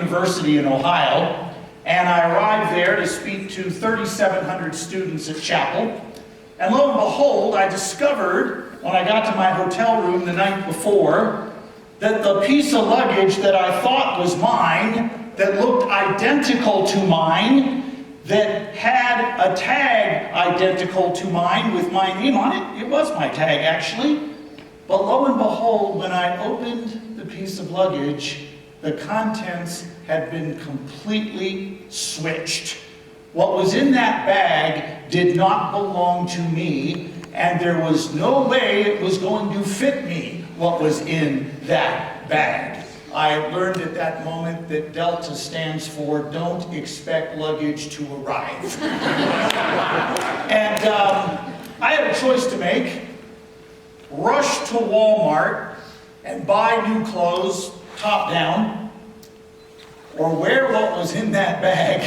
University in Ohio, and I arrived there to speak to 3,700 students at chapel. And lo and behold, I discovered when I got to my hotel room the night before that the piece of luggage that I thought was mine, that looked identical to mine, that had a tag identical to mine with my name on it. It was my tag, actually. But lo and behold, when I opened the piece of luggage, the contents had been completely switched. What was in that bag did not belong to me, and there was no way it was going to fit me, what was in that bag. I learned at that moment that Delta stands for Don't Expect Luggage to Arrive. And I had a choice to make. Rush to Walmart and buy new clothes, top down, or wear what was in that bag,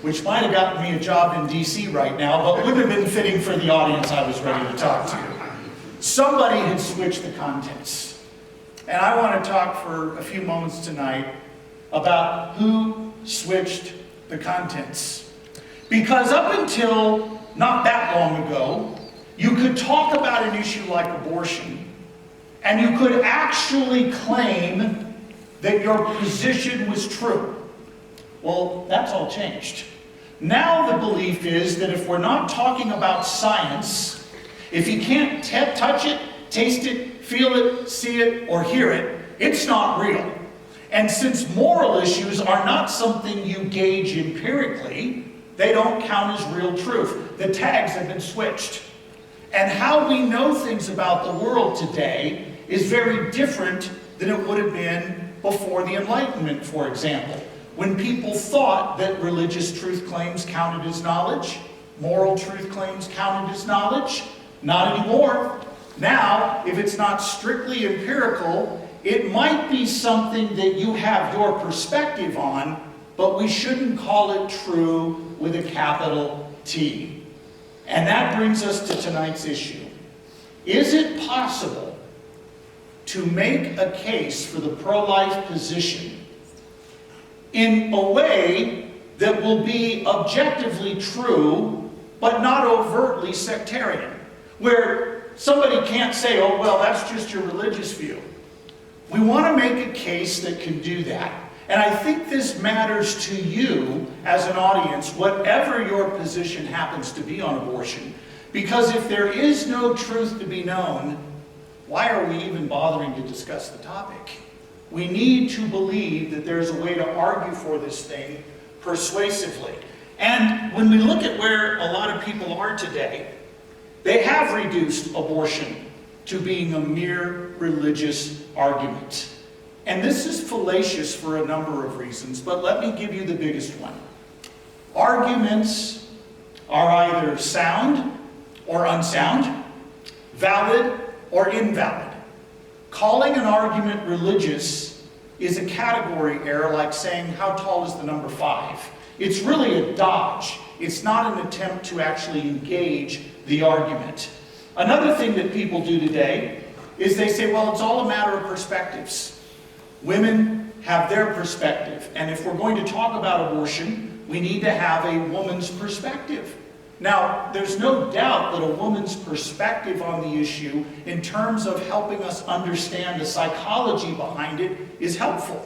which might have gotten me a job in DC right now, but wouldn't have been fitting for the audience I was ready to talk to. Somebody had switched the contents. And I want to talk for a few moments tonight about who switched the contents. Because up until not that long ago, you could talk about an issue like abortion, and you could actually claim that your position was true. Well, that's all changed. Now the belief is that if we're not talking about science, if you can't touch it, taste it, feel it, see it, or hear it, it's not real. And since moral issues are not something you gauge empirically, they don't count as real truth. The tags have been switched. And how we know things about the world today is very different than it would have been before the Enlightenment, for example. When people thought that religious truth claims counted as knowledge, moral truth claims counted as knowledge, not anymore. Now, if it's not strictly empirical, it might be something that you have your perspective on, but we shouldn't call it true with a capital T. And that brings us to tonight's issue. Is it possible to make a case for the pro-life position in a way that will be objectively true, but not overtly sectarian? Where somebody can't say, oh, well, that's just your religious view. We want to make a case that can do that. And I think this matters to you as an audience, whatever your position happens to be on abortion. Because if there is no truth to be known, why are we even bothering to discuss the topic? We need to believe that there's a way to argue for this thing persuasively. And when we look at where a lot of people are today, they have reduced abortion to being a mere religious argument. And this is fallacious for a number of reasons, but let me give you the biggest one. Arguments are either sound or unsound, valid or invalid. Calling an argument religious is a category error, like saying, how tall is the number 5? It's really a dodge. It's not an attempt to actually engage the argument. Another thing that people do today is they say, well, it's all a matter of perspectives. Women have their perspective, and if we're going to talk about abortion, we need to have a woman's perspective. Now, there's no doubt that a woman's perspective on the issue, in terms of helping us understand the psychology behind it, is helpful.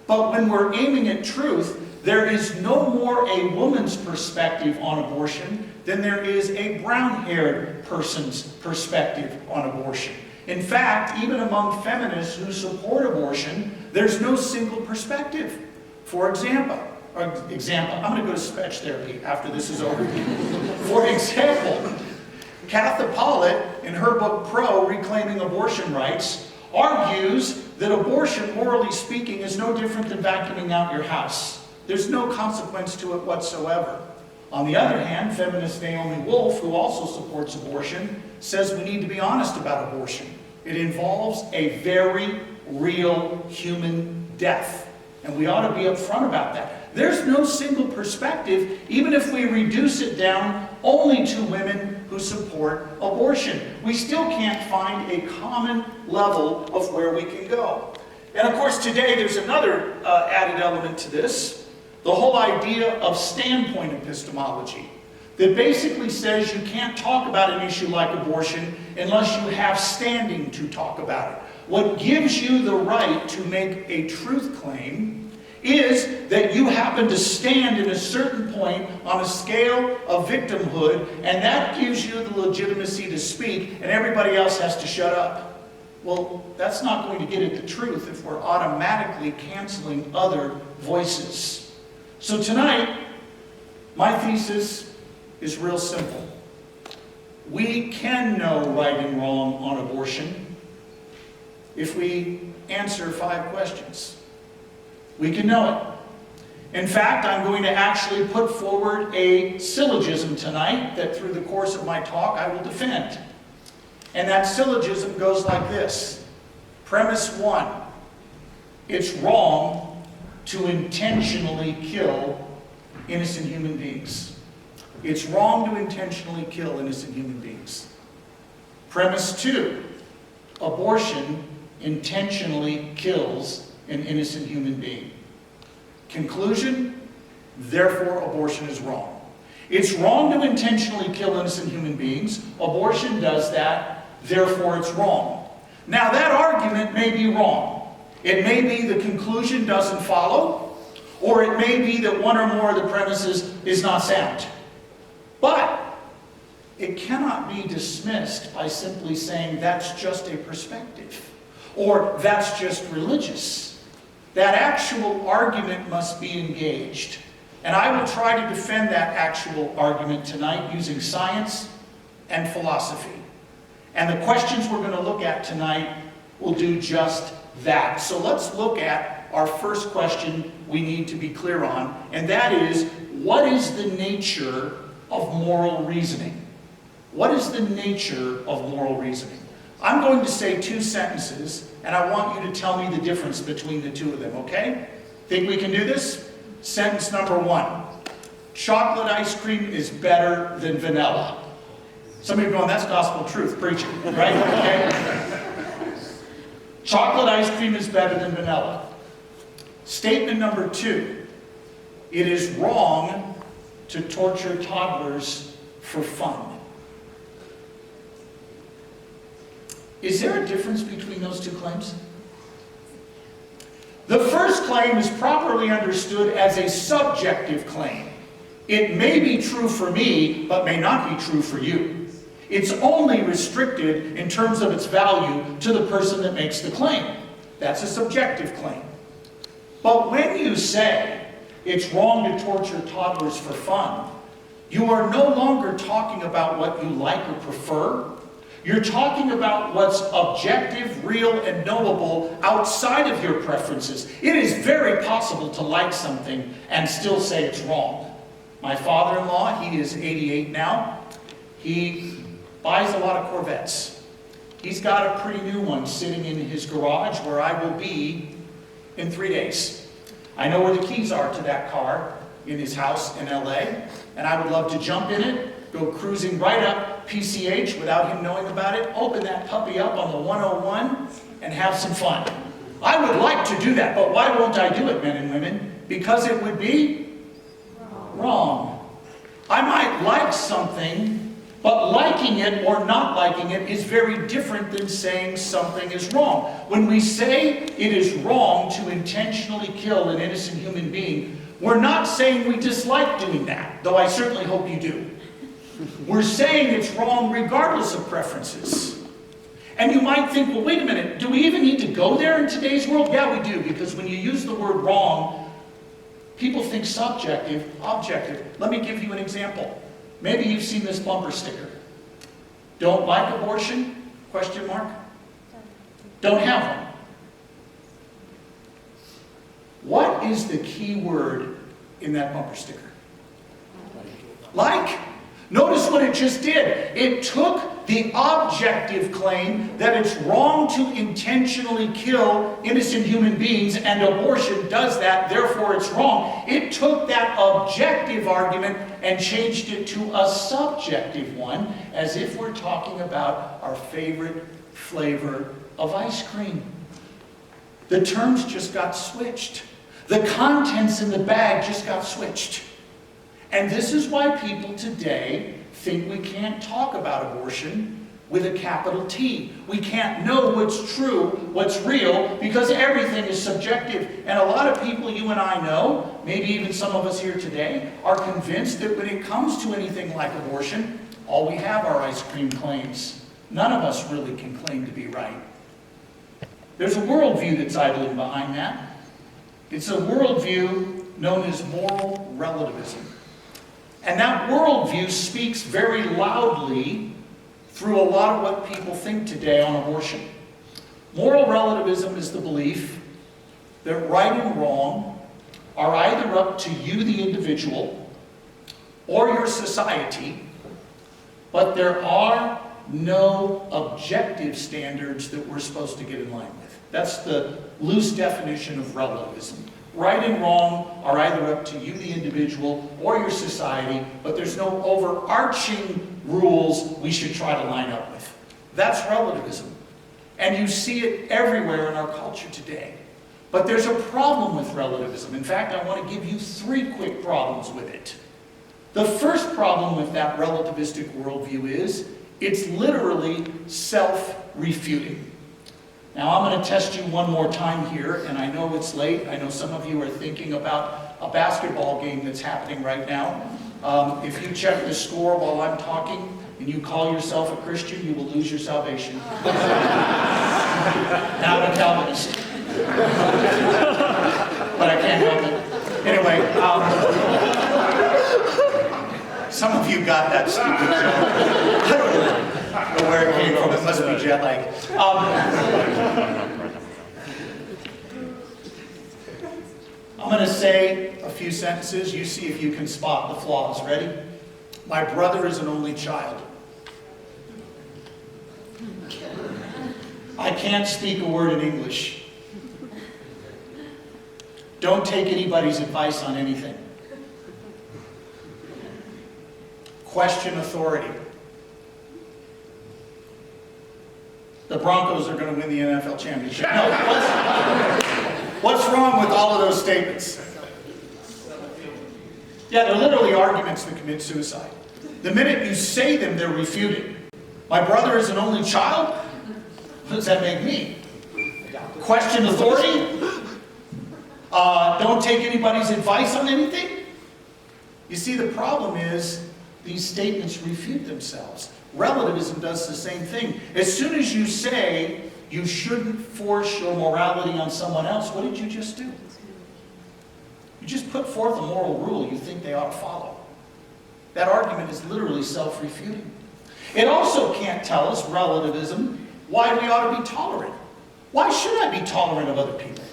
But when we're aiming at truth, there is no more a woman's perspective on abortion than there is a brown-haired person's perspective on abortion. In fact, even among feminists who support abortion, there's no single perspective. For example, I'm going to go to speech therapy after this is over. For example, Katha Pollitt, in her book Pro, Reclaiming Abortion Rights, argues that abortion, morally speaking, is no different than vacuuming out your house. There's no consequence to it whatsoever. On the other hand, feminist Naomi Wolf, who also supports abortion, says we need to be honest about abortion. It involves a very real human death, and we ought to be upfront about that. There's no single perspective, even if we reduce it down only to women who support abortion. We still can't find a common level of where we can go. And of course today there's another added element to this, the whole idea of standpoint epistemology, that basically says you can't talk about an issue like abortion unless you have standing to talk about it. What gives you the right to make a truth claim is that you happen to stand in a certain point on a scale of victimhood, and that gives you the legitimacy to speak, and everybody else has to shut up. Well, that's not going to get at the truth if we're automatically canceling other voices. So tonight, my thesis is real simple. We can know right and wrong on abortion if we answer 5 questions. We can know it. In fact, I'm going to actually put forward a syllogism tonight that through the course of my talk I will defend. And that syllogism goes like this. Premise 1, it's wrong to intentionally kill innocent human beings. It's wrong to intentionally kill innocent human beings. Premise 2, abortion intentionally kills an innocent human being. Conclusion, therefore abortion is wrong. It's wrong to intentionally kill innocent human beings. Abortion does that, therefore it's wrong. Now that argument may be wrong. It may be the conclusion doesn't follow, or it may be that one or more of the premises is not sound. But it cannot be dismissed by simply saying that's just a perspective, or that's just religious. That actual argument must be engaged. And I will try to defend that actual argument tonight using science and philosophy. And the questions we're going to look at tonight will do just that. So let's look at our first question we need to be clear on, and that is, what is the nature of moral reasoning? What is the nature of moral reasoning? I'm going to say 2 sentences, and I want you to tell me the difference between the 2 of them, okay? Think we can do this? Sentence number 1. Chocolate ice cream is better than vanilla. Some of you are going, that's gospel truth, preaching, right? Okay? Chocolate ice cream is better than vanilla. Statement number 2. It is wrong to torture toddlers for fun. Is there a difference between those 2 claims? The first claim is properly understood as a subjective claim. It may be true for me, but may not be true for you. It's only restricted in terms of its value to the person that makes the claim. That's a subjective claim. But when you say it's wrong to torture toddlers for fun, you are no longer talking about what you like or prefer. You're talking about what's objective, real, and knowable outside of your preferences. It is very possible to like something and still say it's wrong. My father-in-law, he is 88 now. He buys a lot of Corvettes. He's got a pretty new one sitting in his garage where I will be in 3 days. I know where the keys are to that car in his house in LA, and I would love to jump in it, go cruising right up PCH without him knowing about it, open that puppy up on the 101, and have some fun. I would like to do that, but why won't I do it, men and women? Because it would be wrong. I might like something, but liking it or not liking it is very different than saying something is wrong. When we say it is wrong to intentionally kill an innocent human being, we're not saying we dislike doing that, though I certainly hope you do. We're saying it's wrong regardless of preferences. And you might think, well, wait a minute, do we even need to go there in today's world? Yeah, we do, because when you use the word wrong, people think subjective, objective. Let me give you an example. Maybe you've seen this bumper sticker. Don't like abortion? Question mark. Don't have one. What is the key word in that bumper sticker? Like. Notice what it just did. It took the objective claim that it's wrong to intentionally kill innocent human beings, and abortion does that, therefore it's wrong. It took that objective argument and changed it to a subjective one, as if we're talking about our favorite flavor of ice cream. The terms just got switched. The contents in the bag just got switched. And this is why people today think we can't talk about abortion with a capital T. We can't know what's true, what's real, because everything is subjective. And a lot of people you and I know, maybe even some of us here today, are convinced that when it comes to anything like abortion, all we have are ice cream claims. None of us really can claim to be right. There's a worldview that's idling behind that. It's a worldview known as moral relativism. And that worldview speaks very loudly through a lot of what people think today on abortion. Moral relativism is the belief that right and wrong are either up to you, the individual, or your society, but there are no objective standards that we're supposed to get in line with. That's the loose definition of relativism. Right and wrong are either up to you, the individual, or your society, but there's no overarching rules we should try to line up with. That's relativism. And you see it everywhere in our culture today. But there's a problem with relativism. In fact, I want to give you 3 quick problems with it. The first problem with that relativistic worldview is it's literally self-refuting. Now, I'm going to test you one more time here, and I know it's late. I know some of you are thinking about a basketball game that's happening right now. If you check the score while I'm talking and you call yourself a Christian, you will lose your salvation. Now I'm a Calvinist. But I can't help it. Anyway, some of you got that stupid joke. I don't know where it came from. It must be jet lag. I'm going to say a few sentences. You see if you can spot the flaws. Ready? My brother is an only child. I can't speak a word in English. Don't take anybody's advice on anything. Question authority. The Broncos are going to win the NFL championship. No, what's wrong with all of those statements? Yeah, they're literally arguments that commit suicide. The minute you say them, they're refuted. My brother is an only child? What does that make me? Question authority? Don't take anybody's advice on anything? You see, the problem is these statements refute themselves. Relativism does the same thing. As soon as you say you shouldn't force your morality on someone else, what did you just do? You just put forth a moral rule you think they ought to follow. That argument is literally self-refuting. It also can't tell us, relativism, why we ought to be tolerant. Why should I be tolerant of other people?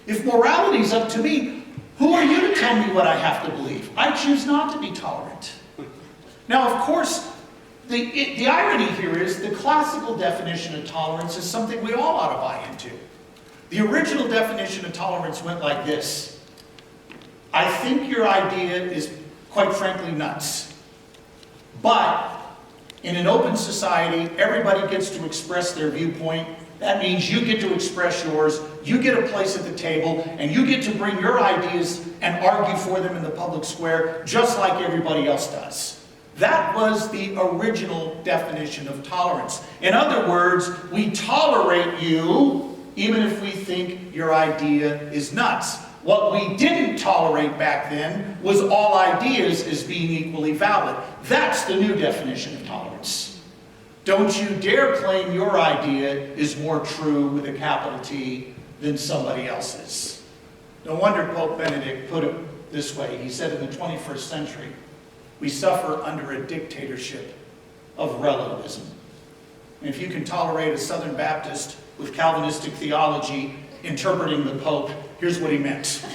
If morality is up to me, who are you to tell me what I have to believe? I choose not to be tolerant. Now, of course, the irony here is the classical definition of tolerance is something we all ought to buy into. The original definition of tolerance went like this. I think your idea is, quite frankly, nuts. But in an open society, everybody gets to express their viewpoint. That means you get to express yours, you get a place at the table, and you get to bring your ideas and argue for them in the public square, just like everybody else does. That was the original definition of tolerance. In other words, we tolerate you even if we think your idea is nuts. What we didn't tolerate back then was all ideas as being equally valid. That's the new definition of tolerance. Don't you dare claim your idea is more true with a capital T than somebody else's. No wonder Pope Benedict put it this way. He said in the 21st century, we suffer under a dictatorship of relativism. And if you can tolerate a Southern Baptist with Calvinistic theology interpreting the Pope, here's what he meant.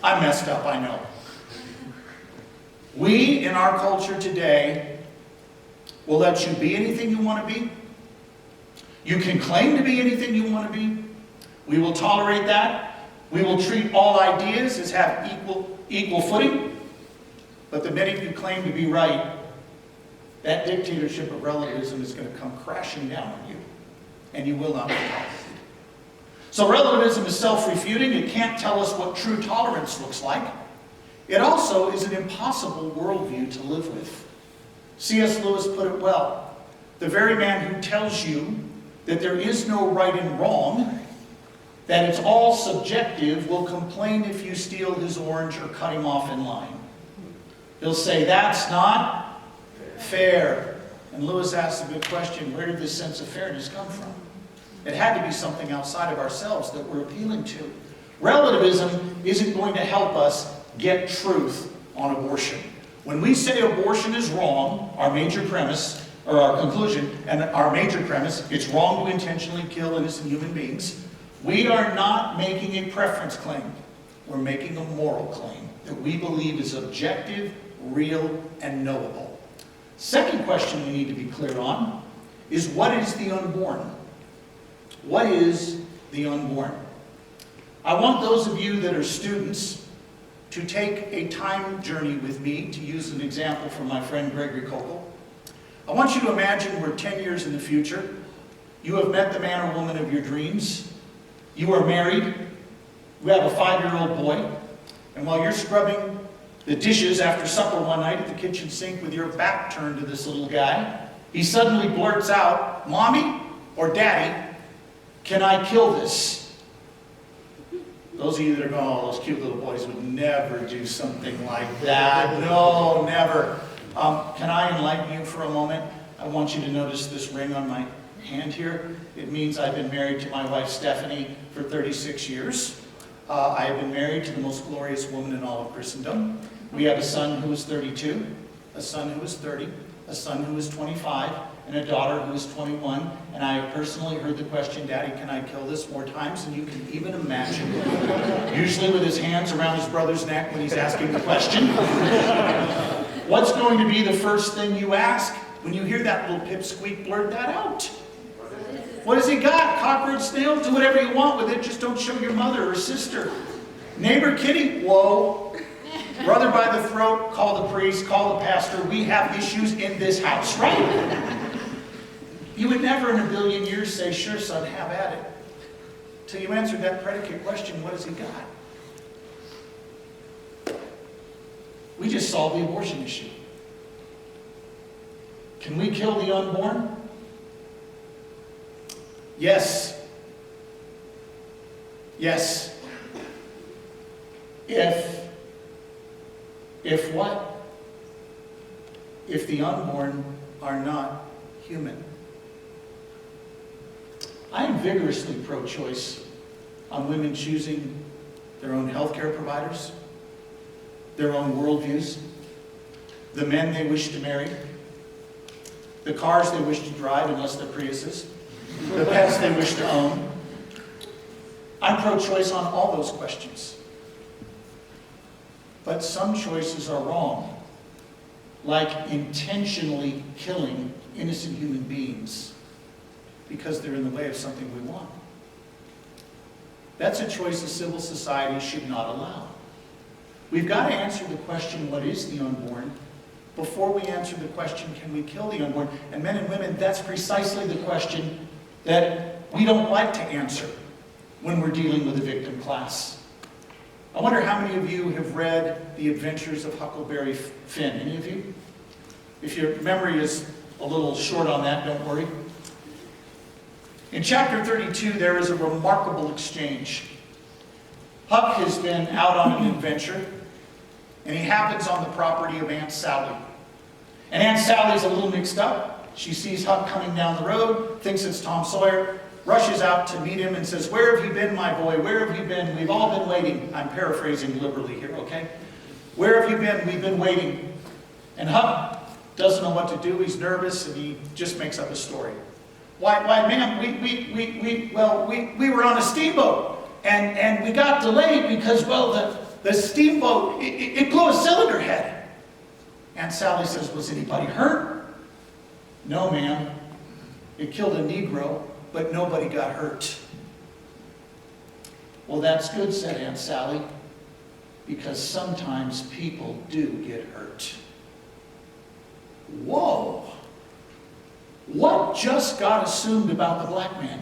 I messed up, I know. We, in our culture today, will let you be anything you want to be. You can claim to be anything you want to be. We will tolerate that. We will treat all ideas as have equal footing. But the minute you claim to be right, that dictatorship of relativism is going to come crashing down on you. And you will not be tolerated. So relativism is self-refuting. It can't tell us what true tolerance looks like. It also is an impossible worldview to live with. C.S. Lewis put it well. The very man who tells you that there is no right and wrong, that it's all subjective, will complain if you steal his orange or cut him off in line. He'll say, that's not fair. And Lewis asks a good question, where did this sense of fairness come from? It had to be something outside of ourselves that we're appealing to. Relativism isn't going to help us get truth on abortion. When we say abortion is wrong, our major premise, or our conclusion, and our major premise, it's wrong to intentionally kill innocent human beings, we are not making a preference claim. We're making a moral claim that we believe is objective, real, and knowable. Second question we need to be clear on is, what is the unborn? What is the unborn? I want those of you that are students to take a time journey with me, to use an example from my friend Gregory Kokel. I want you to imagine we're 10 years in the future. You have met the man or woman of your dreams. You are married. You have a 5-year-old boy. And while you're scrubbing the dishes after supper one night at the kitchen sink with your back turned to this little guy, he suddenly blurts out, "Mommy or Daddy, can I kill this?" Those of you that are going, "Oh, those cute little boys would never do something like that." No, never. Can I enlighten you for a moment? I want you to notice this ring on my hand here. It means I've been married to my wife Stephanie for 36 years. I have been married to the most glorious woman in all of Christendom. We have a son who is 32, a son who is 30, a son who is 25, and a daughter who is 21. And I have personally heard the question, "Daddy, can I kill this?" more times than you can even imagine. Usually with his hands around his brother's neck when he's asking the question. What's going to be the first thing you ask when you hear that little pipsqueak blurt that out? What has he got? Cockroach, snail? Do whatever you want with it. Just don't show your mother or sister. Neighbor kitty? Whoa. Brother by the throat? Call the priest, call the pastor. We have issues in this house, right? You would never in a billion years say, "Sure, son, have at it." Till you answered that predicate question, what has he got? We just solved the abortion issue. Can we kill the unborn? Yes. Yes. If what? If the unborn are not human. I am vigorously pro-choice on women choosing their own healthcare providers, their own worldviews, the men they wish to marry, the cars they wish to drive unless they're Priuses, the pets they wish to own. I'm pro-choice on all those questions. But some choices are wrong, like intentionally killing innocent human beings because they're in the way of something we want. That's a choice a civil society should not allow. We've got to answer the question, what is the unborn, before we answer the question, can we kill the unborn? And men and women, that's precisely the question that we don't like to answer when we're dealing with a victim class. I wonder how many of you have read The Adventures of Huckleberry Finn? Any of you? If your memory is a little short on that, don't worry. In chapter 32, there is a remarkable exchange. Huck has been out on an adventure, and he happens on the property of Aunt Sally. And Aunt Sally's a little mixed up. She sees Huck coming down the road, thinks it's Tom Sawyer, rushes out to meet him and says, "Where have you been, my boy? Where have you been? We've all been waiting." I'm paraphrasing liberally here, okay? "Where have you been? We've been waiting." And Huck doesn't know what to do. He's nervous, and he just makes up a story. Why, ma'am, we were on a steamboat, and we got delayed because, well, the steamboat, it blew a cylinder head. Aunt Sally says, "Was anybody hurt?" "No, ma'am. It killed a Negro, but nobody got hurt." "Well, that's good," said Aunt Sally, "because sometimes people do get hurt." Whoa! What just got assumed about the black man?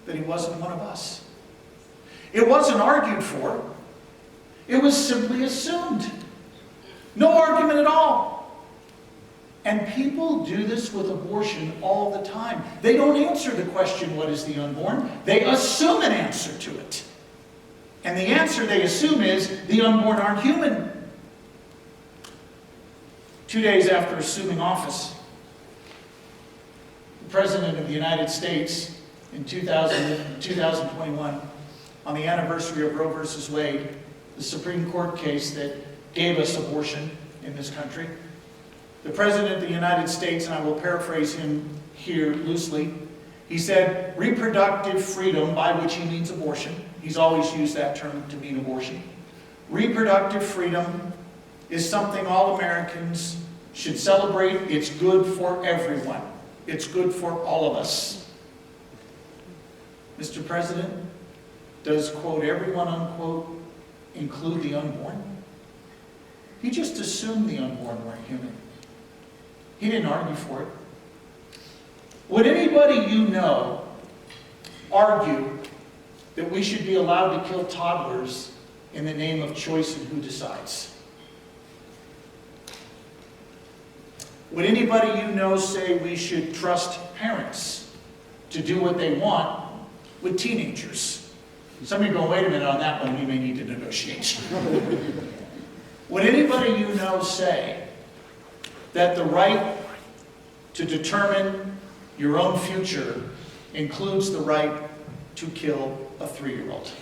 that he wasn't one of us. It wasn't argued for. It was simply assumed. No argument at all. And people do this with abortion all the time. They don't answer the question, what is the unborn? They assume an answer to it. And the answer they assume is, the unborn aren't human. 2 days after assuming office, the President of the United States in 2021, on the anniversary of Roe versus Wade, the Supreme Court case that gave us abortion in this country, the President of the United States, and I will paraphrase him here loosely, he said, reproductive freedom, by which he means abortion. He's always used that term to mean abortion. Reproductive freedom is something all Americans should celebrate. It's good for everyone. It's good for all of us. Mr. President, does, quote, everyone, unquote, include the unborn? He just assumed the unborn weren't human. He didn't argue for it. Would anybody you know argue that we should be allowed to kill toddlers in the name of choice and who decides? Would anybody you know say we should trust parents to do what they want with teenagers? Some of you go, wait a minute on that one, we may need to negotiate. Would anybody you know say that the right to determine your own future includes the right to kill a 3-year-old?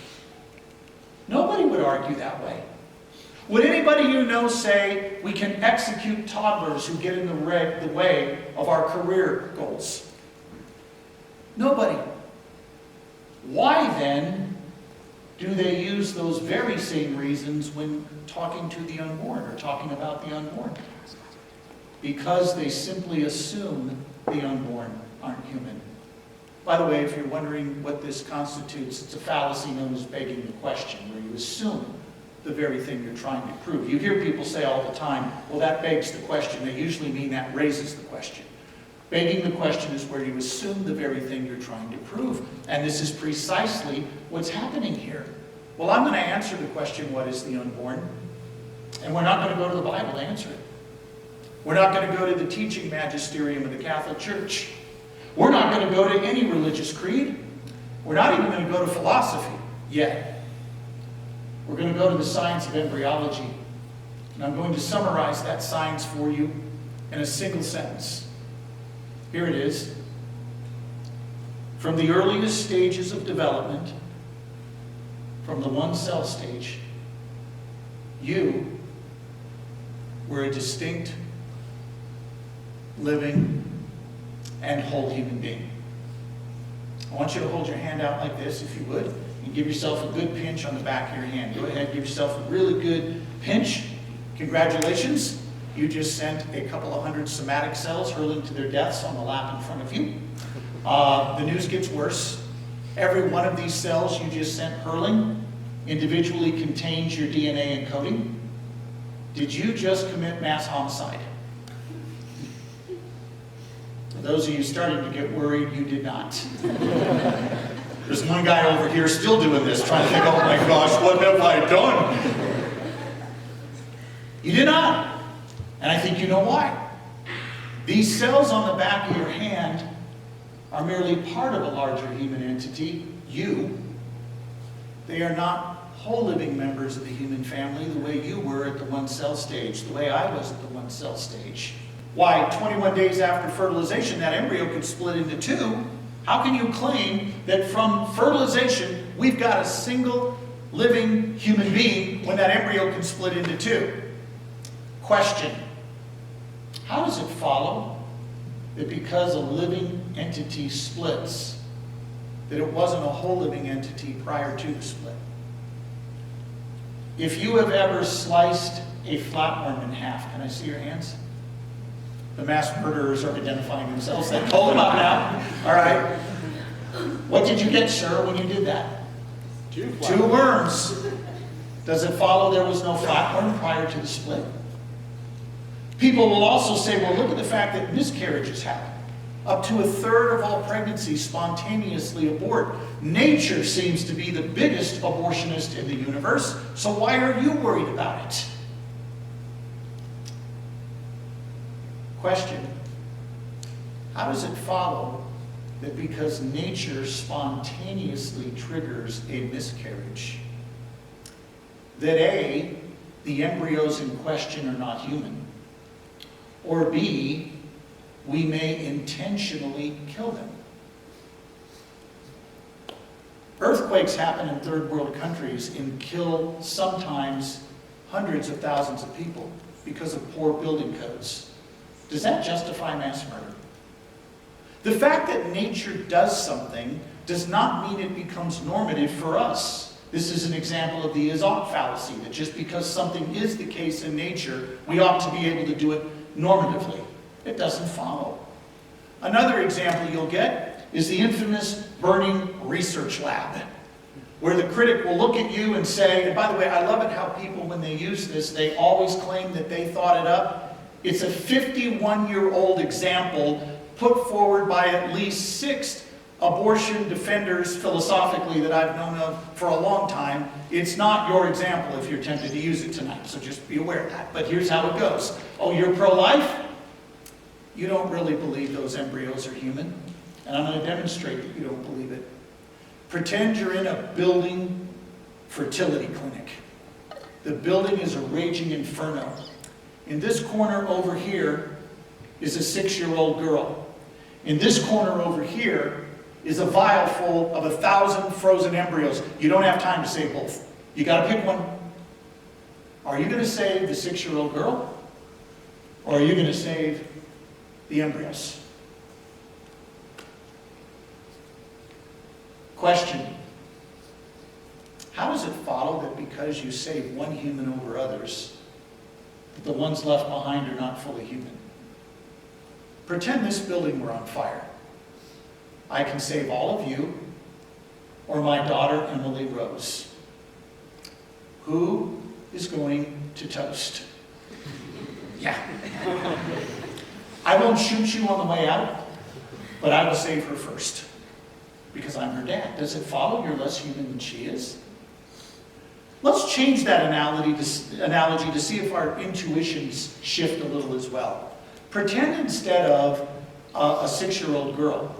Nobody would argue that way. Would anybody you know say we can execute toddlers who get in the way of our career goals? Nobody. Why then do they use those very same reasons when talking to the unborn or talking about the unborn? Because they simply assume the unborn aren't human. By the way, if you're wondering what this constitutes, it's a fallacy known as begging the question, where you assume the very thing you're trying to prove. You hear people say all the time, well, that begs the question. They usually mean that raises the question. Begging the question is where you assume the very thing you're trying to prove. And this is precisely what's happening here. Well, I'm going to answer the question, what is the unborn? And we're not going to go to the Bible to answer it. We're not going to go to the teaching magisterium of the Catholic Church. We're not going to go to any religious creed. We're not even going to go to philosophy yet. We're going to go to the science of embryology. And I'm going to summarize that science for you in a single sentence. Here it is. From the earliest stages of development, from the one-cell stage, you were a distinct, living, and whole human being. I want you to hold your hand out like this, if you would, and give yourself a good pinch on the back of your hand. Go ahead, give yourself a really good pinch. Congratulations. You just sent a couple of hundred somatic cells hurling to their deaths on the lap in front of you. The news gets worse. Every one of these cells you just sent hurling individually contains your DNA encoding. Did you just commit mass homicide? For those of you starting to get worried, you did not. There's one guy over here still doing this, trying to think, oh my gosh, what have I done? You did not. And I think you know why. These cells on the back of your hand are merely part of a larger human entity, you. They are not whole living members of the human family the way you were at the one-cell stage, the way I was at the one-cell stage. Why, 21 days after fertilization, that embryo could split into two. How can you claim that from fertilization, we've got a single living human being when that embryo can split into two? Question. How does it follow that because a living entity splits, that it wasn't a whole living entity prior to the split? If you have ever sliced a flatworm in half, can I see your hands? The mass murderers are identifying themselves. They pull them up now. All right. What did you get, sir, when you did that? Two worms. Does it follow there was no flatworm prior to the split? People will also say, well, look at the fact that miscarriages happen. Up to a third of all pregnancies spontaneously abort. Nature seems to be the biggest abortionist in the universe, so why are you worried about it? Question: how does it follow that because nature spontaneously triggers a miscarriage, that A, the embryos in question are not human, or B, we may intentionally kill them? Earthquakes happen in third world countries and kill sometimes hundreds of thousands of people because of poor building codes. Does that justify mass murder? The fact that nature does something does not mean it becomes normative for us. This is an example of the is-ought fallacy, that just because something is the case in nature, we ought to be able to do it normatively. It doesn't follow. Another example you'll get is the infamous burning research lab, where the critic will look at you and say, and by the way, I love it how people, when they use this, they always claim that they thought it up. It's a 51-year-old example put forward by at least 6 abortion defenders philosophically that I've known of for a long time. It's not your example if you're tempted to use it tonight, so just be aware of that. But here's how it goes. Oh, you're pro-life? You don't really believe those embryos are human, and I'm going to demonstrate that you don't believe it. Pretend you're in a building fertility clinic. The building is a raging inferno. In this corner over here is a 6-year-old girl. In this corner over here is a vial full of 1,000 frozen embryos. You don't have time to save both. You got to pick one. Are you going to save the 6-year-old girl? Or are you going to save the embryos? Question: how does it follow that because you save one human over others, that the ones left behind are not fully human? Pretend this building were on fire. I can save all of you, or my daughter Emily Rose. Who is going to toast? Yeah. I won't shoot you on the way out, but I will save her first, because I'm her dad. Does it follow you're less human than she is? Let's change that analogy to see if our intuitions shift a little as well. Pretend instead of a 6-year-old girl,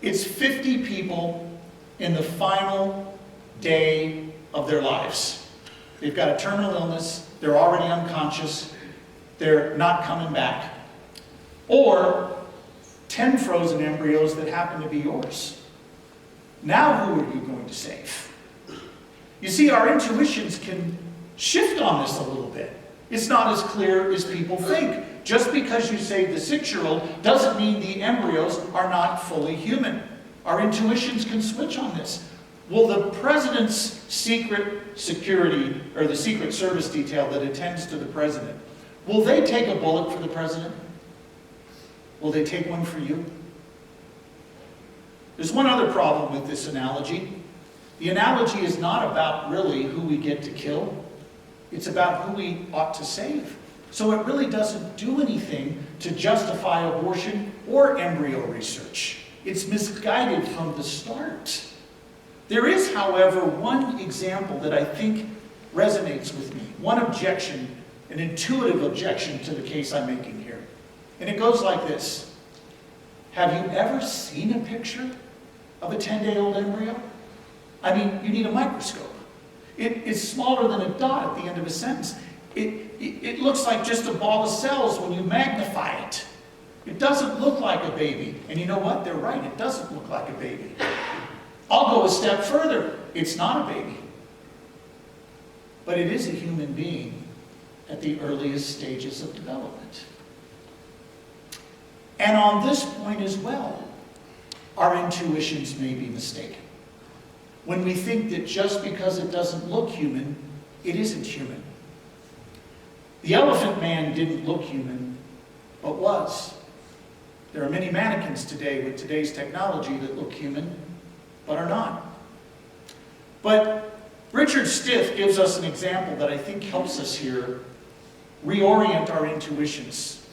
it's 50 people in the final day of their lives. They've got a terminal illness, they're already unconscious, they're not coming back. Or 10 frozen embryos that happen to be yours. Now who are you going to save? You see, our intuitions can shift on this a little bit. It's not as clear as people think. Just because you save the 6-year-old doesn't mean the embryos are not fully human. Our intuitions can switch on this. Will the president's secret security, or the Secret Service detail that attends to the president, will they take a bullet for the president? Will they take one for you? There's one other problem with this analogy. The analogy is not about really who we get to kill. It's about who we ought to save. So it really doesn't do anything to justify abortion or embryo research. It's misguided from the start. There is, however, one example that I think resonates with me. One objection, an intuitive objection to the case I'm making here. And it goes like this. Have you ever seen a picture of a 10-day-old embryo? I mean, you need a microscope. It's smaller than a dot at the end of a sentence. It looks like just a ball of cells when you magnify it. It doesn't look like a baby. And you know what? They're right. It doesn't look like a baby. I'll go a step further. It's not a baby. But it is a human being at the earliest stages of development. And on this point as well, our intuitions may be mistaken. When we think that just because it doesn't look human, it isn't human. The Elephant Man didn't look human, but was. There are many mannequins today with today's technology that look human, but are not. But Richard Stiff gives us an example that I think helps us here reorient our intuitions.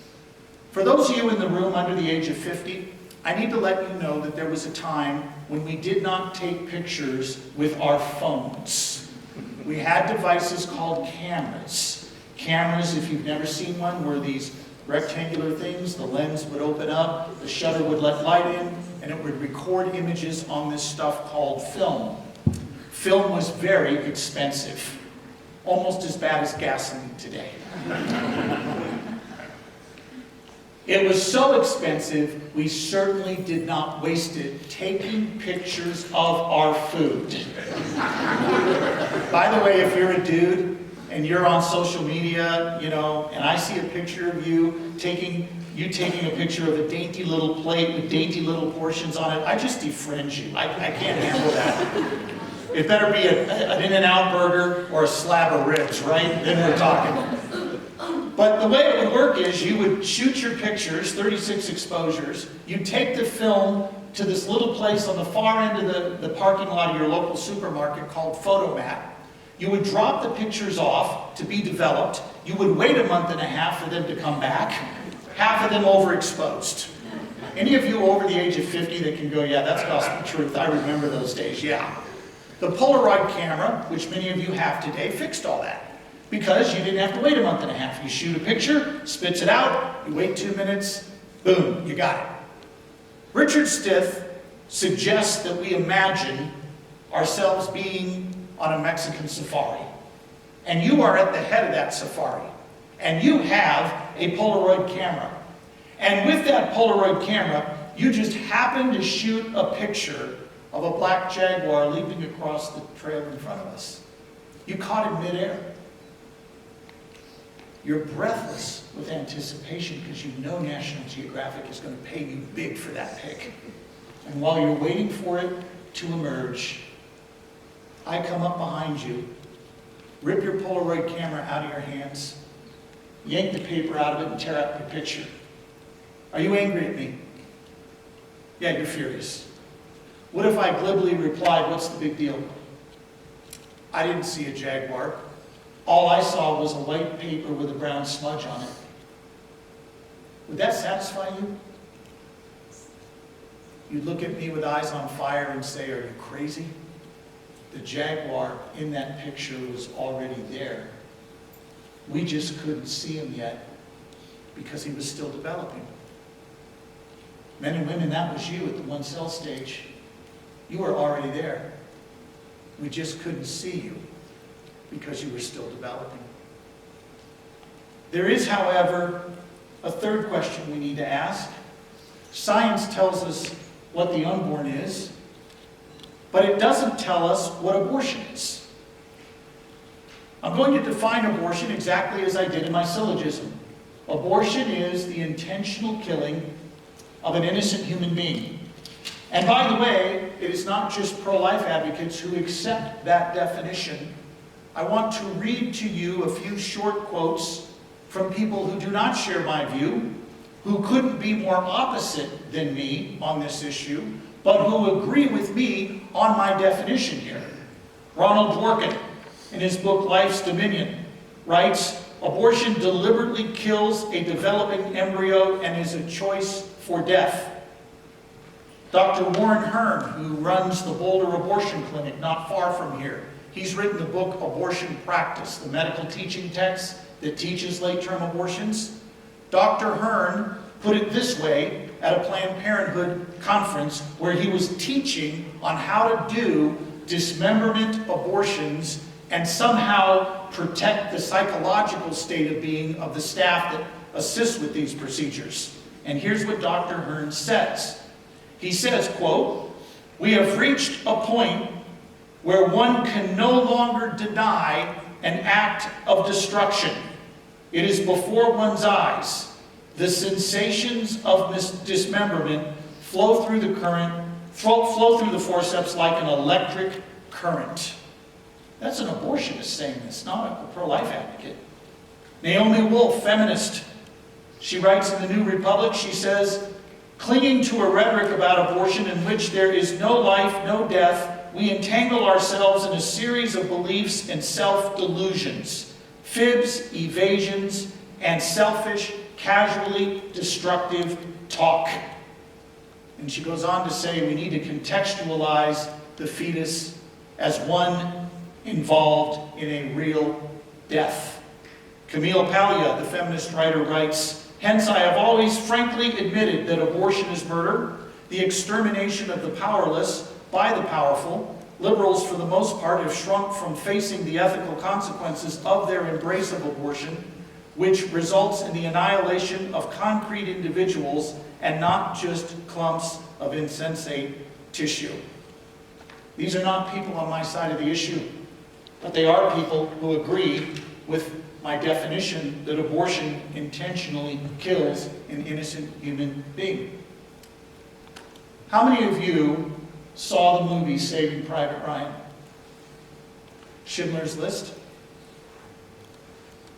For those of you in the room under the age of 50, I need to let you know that there was a time when we did not take pictures with our phones. We had devices called cameras. Cameras, if you've never seen one, were these rectangular things. The lens would open up, the shutter would let light in, and it would record images on this stuff called film. Film was very expensive, almost as bad as gasoline today. It was so expensive, we certainly did not waste it taking pictures of our food. By the way, if you're a dude and you're on social media, and I see a picture of you taking a picture of a dainty little plate with dainty little portions on it, I just defriend you. I can't handle that. It better be an In-N-Out burger or a slab of ribs, right? Then we're talking. But the way it would work is you would shoot your pictures, 36 exposures. You'd take the film to this little place on the far end of the parking lot of your local supermarket called Photomat. You would drop the pictures off to be developed. You would wait a month and a half for them to come back. Half of them overexposed. Any of you over the age of 50 that can go, yeah, that's gospel truth. I remember those days, yeah. The Polaroid camera, which many of you have today, fixed all that. Because you didn't have to wait a month and a half. You shoot a picture, spits it out, you wait 2 minutes, boom, you got it. Richard Stith suggests that we imagine ourselves being on a Mexican safari. And you are at the head of that safari. And you have a Polaroid camera. And with that Polaroid camera, you just happen to shoot a picture of a black jaguar leaping across the trail in front of us. You caught it midair. You're breathless with anticipation because you know National Geographic is going to pay you big for that pic. And while you're waiting for it to emerge, I come up behind you, rip your Polaroid camera out of your hands, yank the paper out of it and tear out your picture. Are you angry at me? Yeah, you're furious. What if I glibly replied, what's the big deal? I didn't see a jaguar. All I saw was a white paper with a brown smudge on it. Would that satisfy you? You'd look at me with eyes on fire and say, are you crazy? The jaguar in that picture was already there. We just couldn't see him yet because he was still developing. Men and women, that was you at the one-cell stage. You were already there. We just couldn't see you because you were still developing. There is, however, a third question we need to ask. Science tells us what the unborn is, but it doesn't tell us what abortion is. I'm going to define abortion exactly as I did in my syllogism. Abortion is the intentional killing of an innocent human being. And by the way, it is not just pro-life advocates who accept that definition. I want to read to you a few short quotes from people who do not share my view, who couldn't be more opposite than me on this issue, but who agree with me on my definition here. Ronald Dworkin, in his book Life's Dominion, writes, abortion deliberately kills a developing embryo and is a choice for death. Dr. Warren Hearn, who runs the Boulder Abortion Clinic not far from here, he's written the book Abortion Practice, the medical teaching text that teaches late-term abortions. Dr. Hearn put it this way at a Planned Parenthood conference where he was teaching on how to do dismemberment abortions and somehow protect the psychological state of being of the staff that assists with these procedures. And here's what Dr. Hearn says. He says, quote, "We have reached a point where one can no longer deny an act of destruction. It is before one's eyes. The sensations of dismemberment flow through the forceps like an electric current." That's an abortionist saying this, not a pro-life advocate. Naomi Wolf, feminist, she writes in the New Republic, she says, "Clinging to a rhetoric about abortion in which there is no life, no death, we entangle ourselves in a series of beliefs and self-delusions, fibs, evasions, and selfish casually destructive talk. And she goes on to say we need to contextualize the fetus as one involved in a real death. Camille Paglia, the feminist writer, writes, "Hence I have always frankly admitted that abortion is murder, the extermination of the powerless by the powerful. Liberals, for the most part, have shrunk from facing the ethical consequences of their embrace of abortion, which results in the annihilation of concrete individuals and not just clumps of insensate tissue." These are not people on my side of the issue, but they are people who agree with my definition that abortion intentionally kills an innocent human being. How many of you saw the movie Saving Private Ryan? Schindler's List?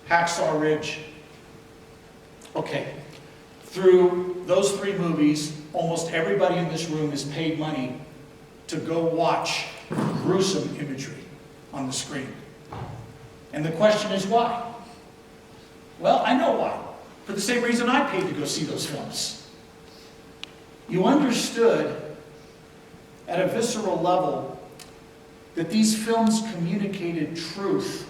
Hacksaw Ridge? Okay. Through those three movies, almost everybody in this room is paid money to go watch gruesome imagery on the screen. And the question is why? Well, I know why. For the same reason I paid to go see those films. You understood at a visceral level that these films communicated truth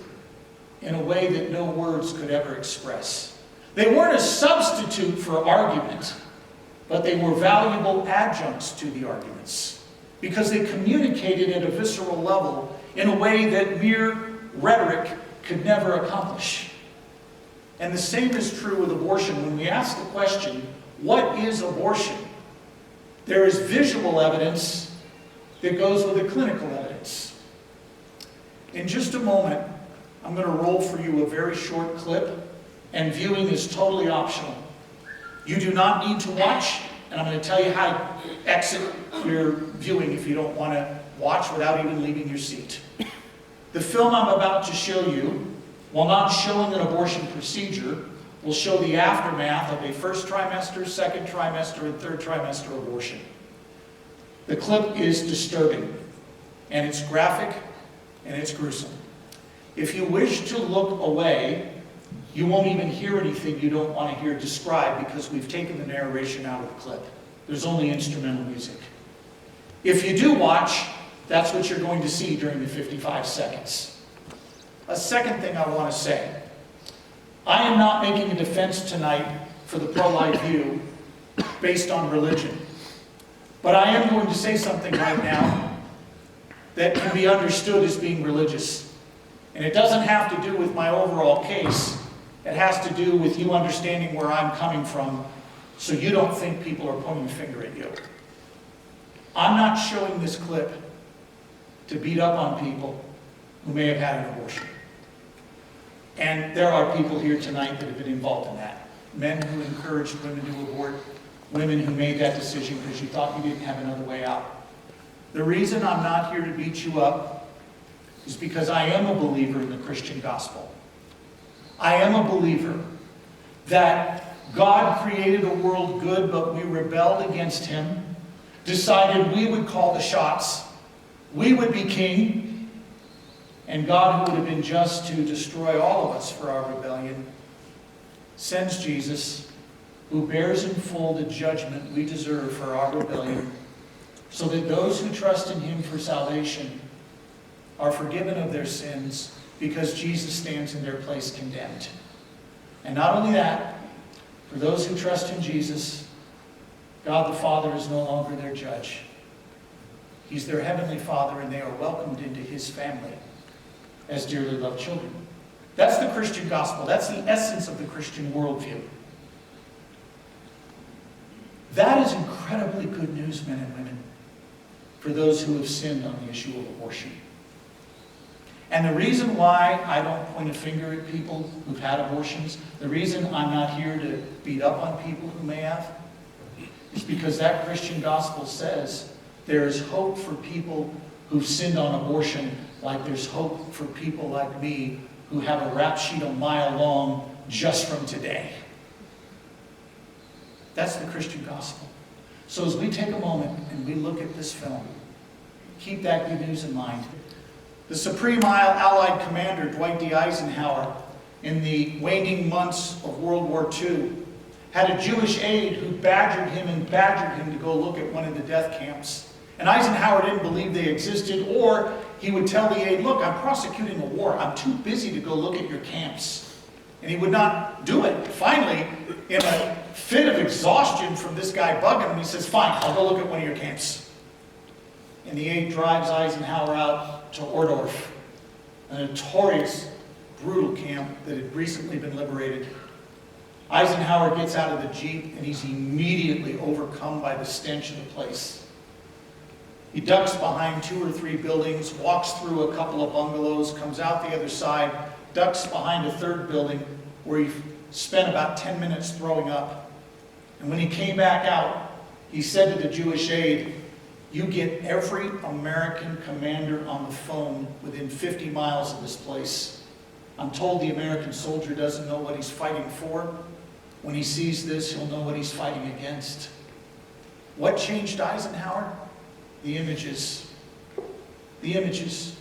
in a way that no words could ever express. They weren't a substitute for argument, but they were valuable adjuncts to the arguments because they communicated at a visceral level in a way that mere rhetoric could never accomplish. And the same is true with abortion. When we ask the question, what is abortion? There is visual evidence that goes with the clinical evidence. In just a moment, I'm going to roll for you a very short clip, and viewing is totally optional. You do not need to watch, and I'm going to tell you how to exit your viewing if you don't want to watch without even leaving your seat. The film I'm about to show you, while not showing an abortion procedure, will show the aftermath of a first trimester, second trimester, and third trimester abortion. The clip is disturbing, and it's graphic, and it's gruesome. If you wish to look away, you won't even hear anything you don't want to hear described because we've taken the narration out of the clip. There's only instrumental music. If you do watch, that's what you're going to see during the 55 seconds. A second thing I want to say. I am not making a defense tonight for the pro-life view based on religion. But I am going to say something right now that can be understood as being religious. And it doesn't have to do with my overall case. It has to do with you understanding where I'm coming from so you don't think people are pointing a finger at you. I'm not showing this clip to beat up on people who may have had an abortion. And there are people here tonight that have been involved in that. Men who encouraged women to abort, women who made that decision because you thought you didn't have another way out. The reason I'm not here to beat you up is because I am a believer in the Christian gospel. I am a believer that God created a world good, but we rebelled against him, decided we would call the shots, we would be king, and God, who would have been just to destroy all of us for our rebellion, sends Jesus, who bears in full the judgment we deserve for our rebellion, so that those who trust in him for salvation are forgiven of their sins because Jesus stands in their place condemned. And not only that, for those who trust in Jesus, God the Father is no longer their judge. He's their heavenly Father, and they are welcomed into his family as dearly loved children. That's the Christian gospel. That's the essence of the Christian worldview. That is incredibly good news, men and women, for those who have sinned on the issue of abortion. And the reason why I don't point a finger at people who've had abortions, the reason I'm not here to beat up on people who may have, is because that Christian gospel says there is hope for people who've sinned on abortion, like there's hope for people like me who have a rap sheet a mile long just from today. That's the Christian gospel. So as we take a moment and we look at this film, keep that good news in mind. The Supreme Allied Commander, Dwight D. Eisenhower, in the waning months of World War II, had a Jewish aide who badgered him to go look at one of the death camps. And Eisenhower didn't believe they existed, or he would tell the aide, look, I'm prosecuting a war. I'm too busy to go look at your camps. And he would not do it. Finally, in a fit of exhaustion from this guy bugging him, he says, fine, I'll go look at one of your camps. And the aide drives Eisenhower out to Ohrdruf, a notorious, brutal camp that had recently been liberated. Eisenhower gets out of the Jeep, and he's immediately overcome by the stench of the place. He ducks behind 2 or 3 buildings, walks through a couple of bungalows, comes out the other side, ducks behind a 3rd building where he spent about 10 minutes throwing up. And when he came back out, he said to the Jewish aide, you get every American commander on the phone within 50 miles of this place. I'm told the American soldier doesn't know what he's fighting for. When he sees this, he'll know what he's fighting against. What changed Eisenhower? The images. The images.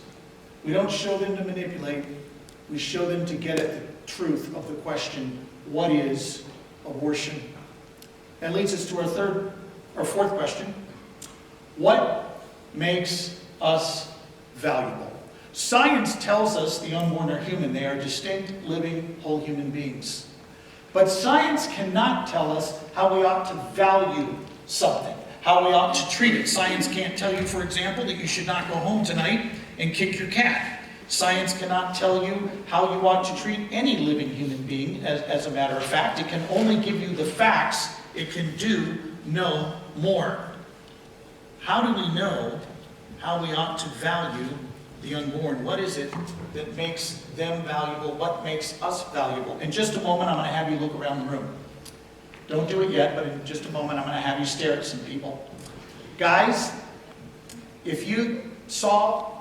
We don't show them to manipulate. We show them to get at the truth of the question, what is abortion? That leads us to our 4th question. What makes us valuable? Science tells us the unborn are human. They are distinct, living, whole human beings. But science cannot tell us how we ought to value something, how we ought to treat it. Science can't tell you, for example, that you should not go home tonight and kick your cat. Science cannot tell you how you ought to treat any living human being, as a matter of fact. It can only give you the facts. It can do no more. How do we know how we ought to value the unborn? What is it that makes them valuable? What makes us valuable? In just a moment, I'm going to have you look around the room. Don't do it yet, but in just a moment, I'm going to have you stare at some people. Guys, if you saw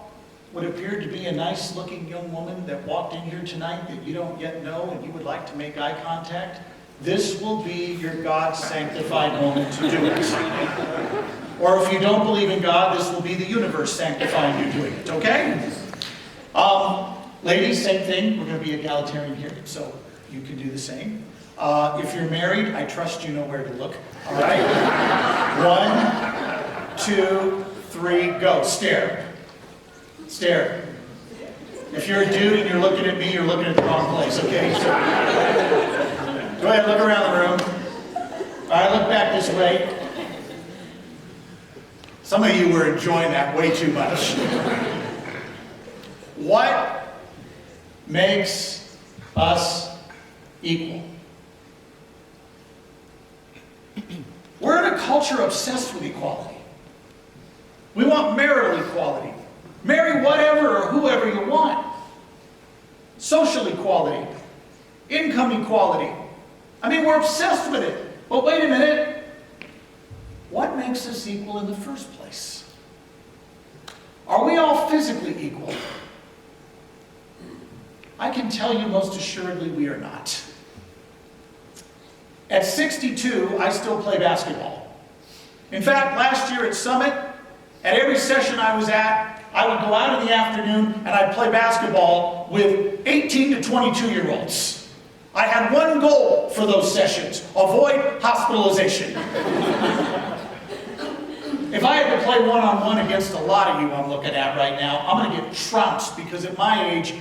what appeared to be a nice-looking young woman that walked in here tonight that you don't yet know and you would like to make eye contact, this will be your God-sanctified moment to do it. Or if you don't believe in God, this will be the universe sanctifying you doing it, okay? Ladies, same thing. We're going to be egalitarian here, so you can do the same. If you're married, I trust you know where to look. All right? 1, 2, 3, go. Stare. Stare. If you're a dude and you're looking at me, you're looking at the wrong place, okay? So, go ahead, look around the room. All right, look back this way. Some of you were enjoying that way too much. What makes us equal? We're in a culture obsessed with equality. We want marital equality. Marry whatever or whoever you want. Social equality. Income equality. I mean, we're obsessed with it. But wait a minute. What makes us equal in the first place? Are we all physically equal? I can tell you most assuredly we are not. At 62, I still play basketball. In fact, last year at Summit, at every session I was at, I would go out in the afternoon and I'd play basketball with 18 to 22-year-olds. I had one goal for those sessions: avoid hospitalization. If I had to play one-on-one against a lot of you I'm looking at right now, I'm going to get trounced because at my age,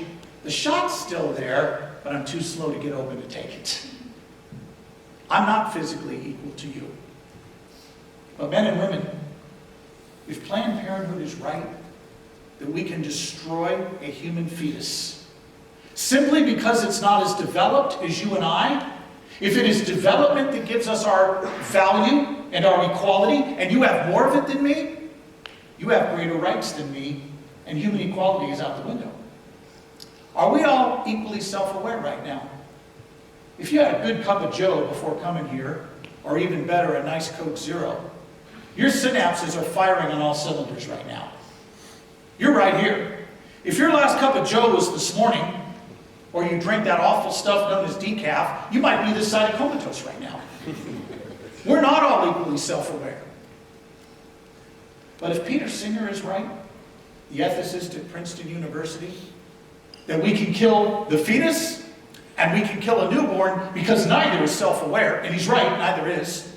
the shot's still there, but I'm too slow to get open to take it. I'm not physically equal to you. But men and women, if Planned Parenthood is right, that we can destroy a human fetus simply because it's not as developed as you and I, if it is development that gives us our value and our equality, and you have more of it than me, you have greater rights than me, and human equality is out the window. Are we all equally self-aware right now? If you had a good cup of Joe before coming here, or even better, a nice Coke Zero, your synapses are firing on all cylinders right now. You're right here. If your last cup of Joe was this morning, or you drink that awful stuff known as decaf, you might be this side of comatose right now. We're not all equally self-aware. But if Peter Singer is right, the ethicist at Princeton University, that we can kill the fetus, And we can kill a newborn because neither is self-aware, and he's right, neither is.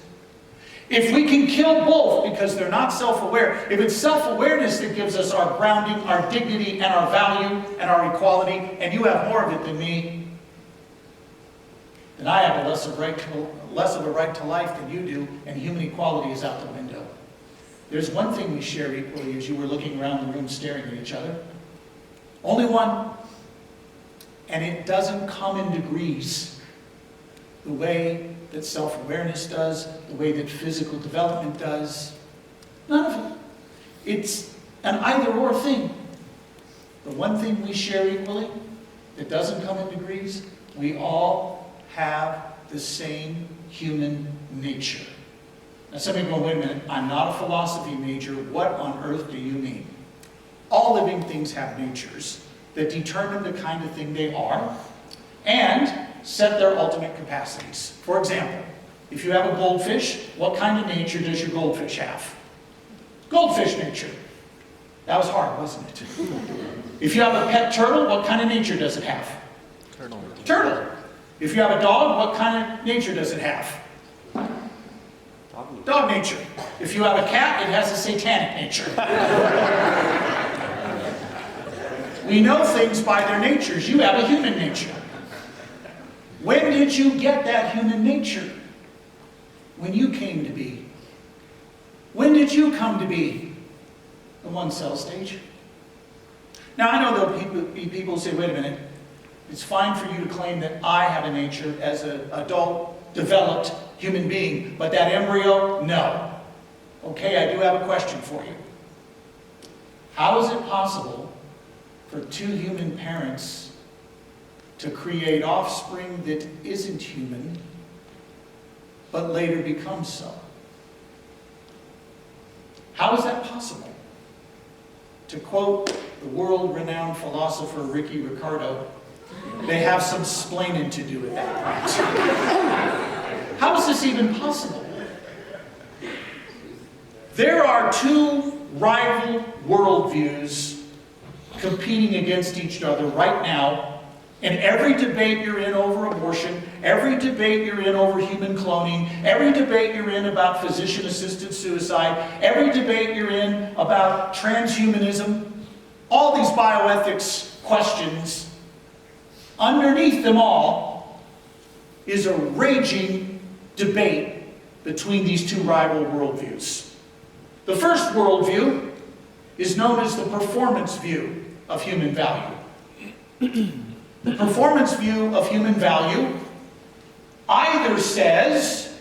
If we can kill both because they're not self-aware, if it's self-awareness that gives us our grounding, our dignity, and our value, and our equality, and you have more of it than me, then I have less of a right to life than you do, and human equality is out the window. There's one thing we share equally as you were looking around the room staring at each other. Only one. And it doesn't come in degrees. The way that self-awareness does, the way that physical development does. None of it. It's an either-or thing. The one thing we share equally that doesn't come in degrees, we all have the same human nature. Now some people go, wait a minute, I'm not a philosophy major. What on earth do you mean? All living things have natures that determine the kind of thing they are and set their ultimate capacities. For example, if you have a goldfish, what kind of nature does your goldfish have? Goldfish nature. That was hard, wasn't it? If you have a pet turtle, what kind of nature does it have? Turtle. Turtle. If you have a dog, what kind of nature does it have? Dog nature. If you have a cat, it has a satanic nature. We know things by their natures. You have a human nature. When did you get that human nature? When you came to be. When did you come to be? The one cell stage. Now I know there'll be people who say, wait a minute, it's fine for you to claim that I have a nature as an adult, developed human being, but that embryo, no. Okay, I do have a question for you. How is it possible for two human parents to create offspring that isn't human, but later becomes so? How is that possible? To quote the world-renowned philosopher Ricky Ricardo, they have some splaining to do at that point. How is this even possible? There are two rival worldviews competing against each other right now, in every debate you're in over abortion, every debate you're in over human cloning, every debate you're in about physician-assisted suicide, every debate you're in about transhumanism, all these bioethics questions, underneath them all is a raging debate between these two rival worldviews. The first worldview is known as the performance view of human value. The performance view of human value either says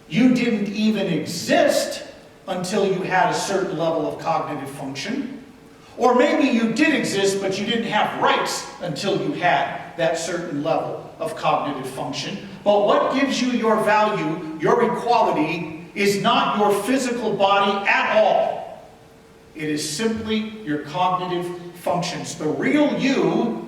you didn't even exist until you had a certain level of cognitive function, or maybe you did exist but you didn't have rights until you had that certain level of cognitive function. But what gives you your value, your equality, is not your physical body at all. It is simply your cognitive functions. The real you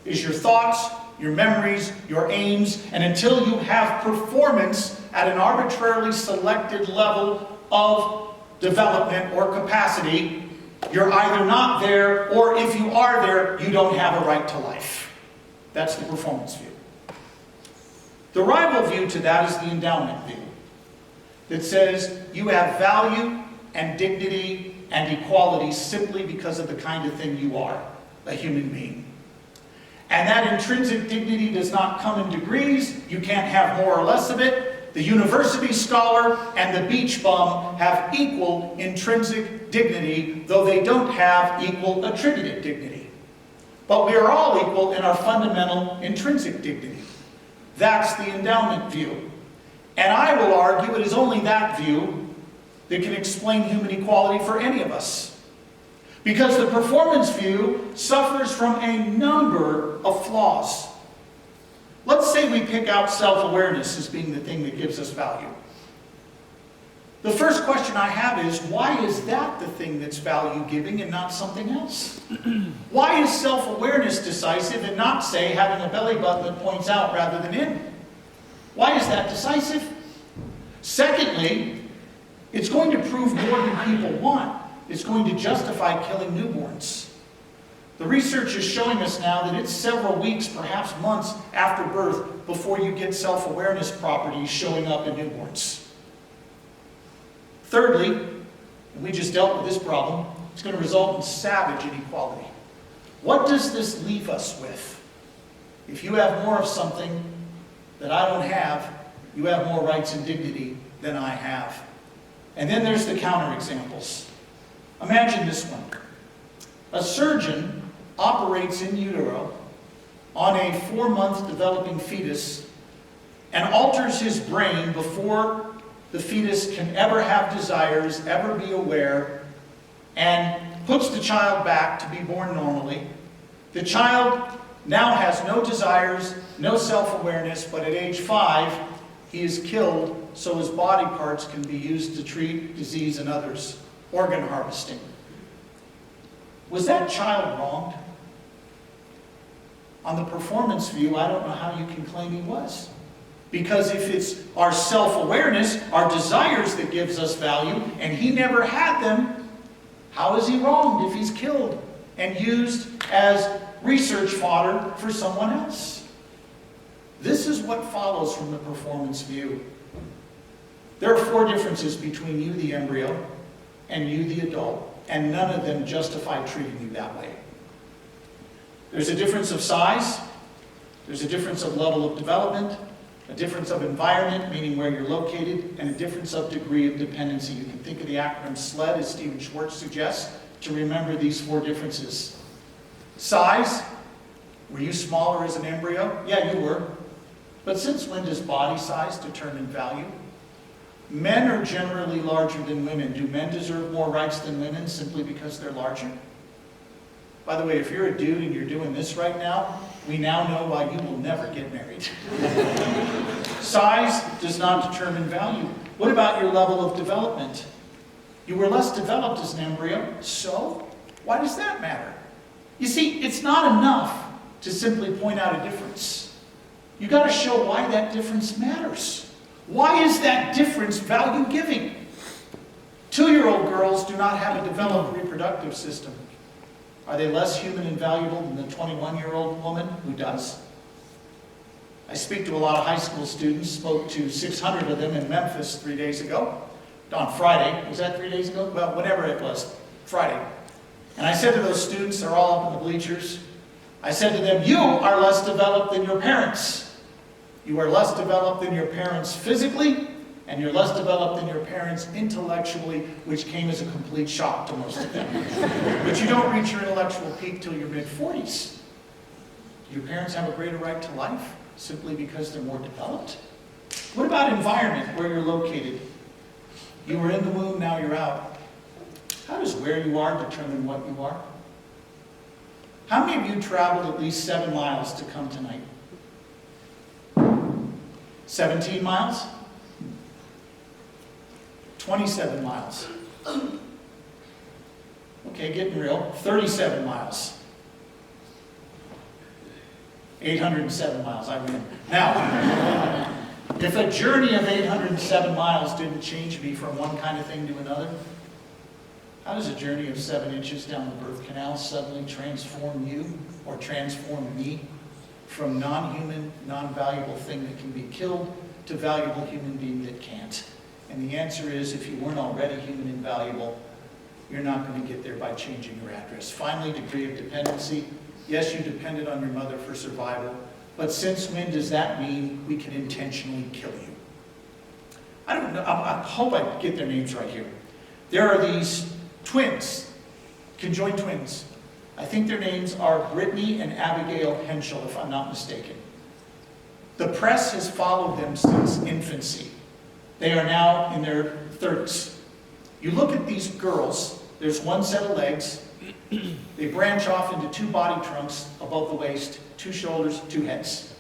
is your thoughts, your memories, your aims, and until you have performance at an arbitrarily selected level of development or capacity, you're either not there, or if you are there, you don't have a right to life. That's the performance view. The rival view to that is the endowment view, that says you have value and dignity and equality simply because of the kind of thing you are, a human being. And that intrinsic dignity does not come in degrees. You can't have more or less of it. The university scholar and the beach bum have equal intrinsic dignity, though they don't have equal attributed dignity. But we are all equal in our fundamental intrinsic dignity. That's the endowment view. And I will argue it is only that view that can explain human equality for any of us. Because the performance view suffers from a number of flaws. Let's say we pick out self-awareness as being the thing that gives us value. The first question I have is, why is that the thing that's value-giving and not something else? Why is self-awareness decisive and not, say, having a belly button that points out rather than in? Why is that decisive? Secondly, it's going to prove more than people want. It's going to justify killing newborns. The research is showing us now that it's several weeks, perhaps months after birth before you get self-awareness properties showing up in newborns. Thirdly, and we just dealt with this problem, it's going to result in savage inequality. What does this leave us with? If you have more of something that I don't have, you have more rights and dignity than I have. And then there's the counterexamples. Imagine this one. A surgeon operates in utero on a 4-month developing fetus and alters his brain before the fetus can ever have desires, ever be aware, and puts the child back to be born normally. The child now has no desires, no self-awareness, but at age 5, he is killed so his body parts can be used to treat disease in others. Organ harvesting. Was that child wronged? On the performance view, I don't know how you can claim he was. Because if it's our self-awareness, our desires that gives us value, and he never had them, how is he wronged if he's killed and used as research fodder for someone else? This is what follows from the performance view. There are 4 differences between you, the embryo, and you, the adult, and none of them justify treating you that way. There's a difference of size, there's a difference of level of development, a difference of environment, meaning where you're located, and a difference of degree of dependency. You can think of the acronym SLED, as Stephen Schwartz suggests, to remember these 4 differences. Size, were you smaller as an embryo? Yeah, you were. But since when does body size determine value? Men are generally larger than women. Do men deserve more rights than women simply because they're larger? By the way, if you're a dude and you're doing this right now, we now know why you will never get married. Size does not determine value. What about your level of development? You were less developed as an embryo, so why does that matter? You see, it's not enough to simply point out a difference. You've got to show why that difference matters. Why is that difference value-giving? 2-year-old girls do not have a developed reproductive system. Are they less human and valuable than the 21-year-old woman who does? I speak to a lot of high school students, spoke to 600 of them in Memphis 3 days ago, on Friday. Was that 3 days ago? Well, whatever it was, Friday. And I said to those students, they're all up in the bleachers, I said to them, you are less developed than your parents. You are less developed than your parents physically, and you're less developed than your parents intellectually, which came as a complete shock to most of them. But you don't reach your intellectual peak till your mid-40s. Do your parents have a greater right to life simply because they're more developed? What about environment, where you're located? You were in the womb, now you're out. How does where you are determine what you are? How many of you traveled at least 7 miles to come tonight? 17 miles? 27 miles. Okay, getting real. 37 miles. 807 miles, I win. Now, if a journey of 807 miles didn't change me from one kind of thing to another, how does a journey of 7 inches down the birth canal suddenly transform you or transform me from non-human, non-valuable thing that can be killed to valuable human being that can't? And the answer is, if you weren't already human and valuable, you're not going to get there by changing your address. Finally, degree of dependency. Yes, you depended on your mother for survival, but since when does that mean we can intentionally kill you? I don't know. I hope I get their names right here. There are these twins, conjoined twins. I think their names are Brittany and Abigail Henschel, if I'm not mistaken. The press has followed them since infancy. They are now in their 30s. You look at these girls, there's one set of legs. They branch off into 2 body trunks above the waist, 2 shoulders, 2 heads.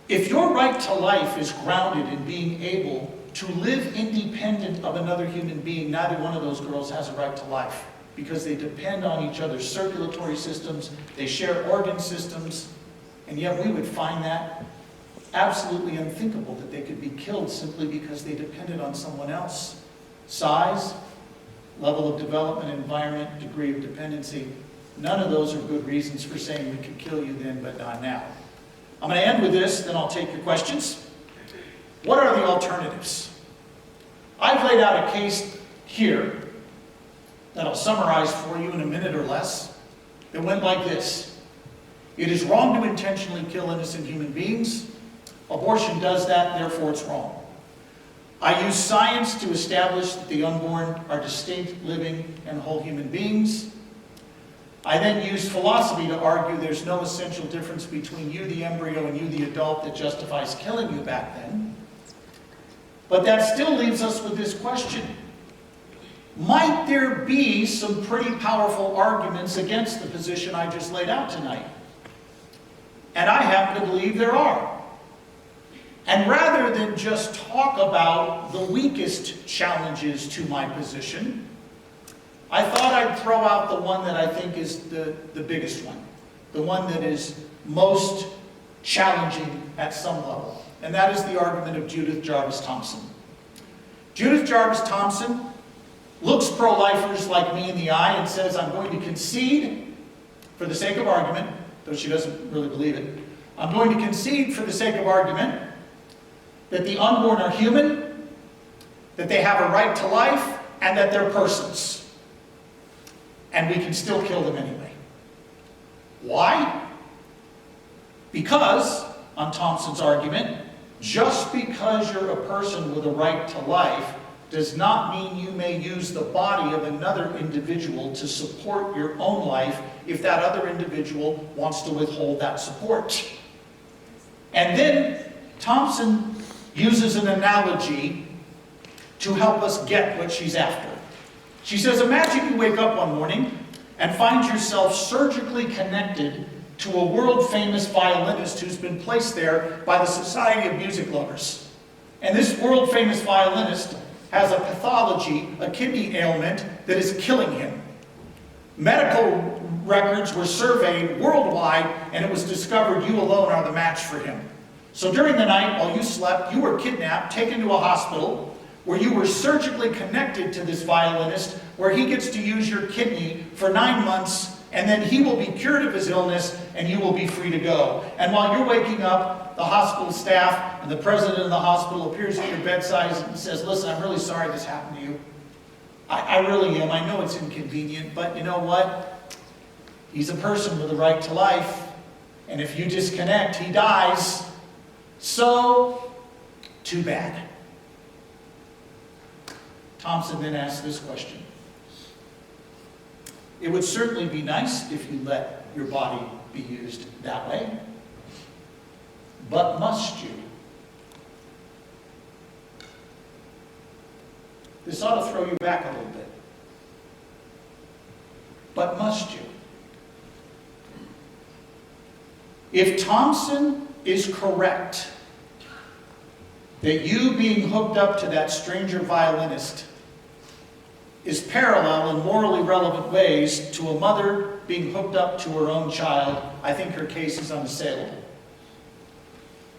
If your right to life is grounded in being able to live independent of another human being, neither one of those girls has a right to life, because they depend on each other's circulatory systems, they share organ systems, and yet we would find that absolutely unthinkable that they could be killed simply because they depended on someone else. Size, level of development, environment, degree of dependency. None of those are good reasons for saying we could kill you then, but not now. I'm going to end with this, then I'll take your questions. What are the alternatives? I've laid out a case here that I'll summarize for you in a minute or less. It went like this. It is wrong to intentionally kill innocent human beings. Abortion does that, therefore it's wrong. I use science to establish that the unborn are distinct, living, and whole human beings. I then use philosophy to argue there's no essential difference between you, the embryo, and you, the adult, that justifies killing you back then. But that still leaves us with this question. Might there be some pretty powerful arguments against the position I just laid out tonight? And I happen to believe there are. And rather than just talk about the weakest challenges to my position, I thought I'd throw out the one that I think is the biggest one, the one that is most challenging at some level. And that is the argument of Judith Jarvis Thompson. Judith Jarvis Thompson looks pro-lifers like me in the eye and says, I'm going to concede, for the sake of argument, though she doesn't really believe it, I'm going to concede for the sake of argument that the unborn are human, that they have a right to life, and that they're persons. And we can still kill them anyway. Why? Because, on Thompson's argument, just because you're a person with a right to life does not mean you may use the body of another individual to support your own life if that other individual wants to withhold that support. And then Thompson uses an analogy to help us get what she's after. She says, imagine you wake up one morning and find yourself surgically connected to a world-famous violinist who's been placed there by the Society of Music Lovers. And this world-famous violinist has a pathology, a kidney ailment, that is killing him. Medical records were surveyed worldwide, and it was discovered you alone are the match for him. So during the night, while you slept, you were kidnapped, taken to a hospital, where you were surgically connected to this violinist, where he gets to use your kidney for 9 months, and then he will be cured of his illness, and you will be free to go. And while you're waking up, the hospital staff and the president of the hospital appears at your bedside and says, listen, I'm really sorry this happened to you. I really am. I know it's inconvenient, but you know what? He's a person with a right to life, and if you disconnect, he dies. So, too bad. Thompson then asked this question. It would certainly be nice if you let your body be used that way, but must you? This ought to throw you back a little bit. But must you? If Thompson is correct that you being hooked up to that stranger violinist is parallel in morally relevant ways to a mother being hooked up to her own child, I think her case is unassailable.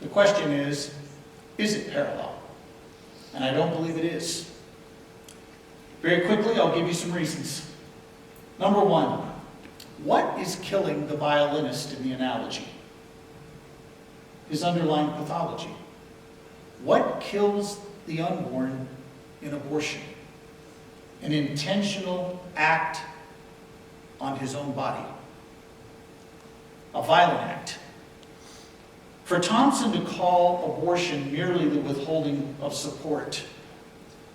The question is it parallel? And I don't believe it is. Very quickly, I'll give you some reasons. Number one, what is killing the violinist in the analogy? His underlying pathology. What kills the unborn in abortion? An intentional act on his own body. A violent act. For Thompson to call abortion merely the withholding of support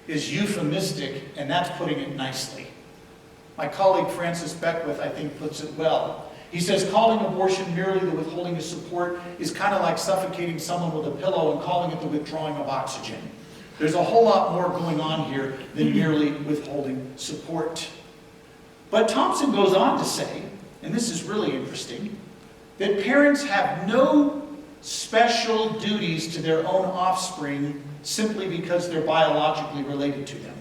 is euphemistic, and that's putting it nicely. My colleague Francis Beckwith, I think, puts it well. He says calling abortion merely the withholding of support is kind of like suffocating someone with a pillow and calling it the withdrawing of oxygen. There's a whole lot more going on here than merely withholding support. But Thompson goes on to say, and this is really interesting, that parents have no special duties to their own offspring simply because they're biologically related to them.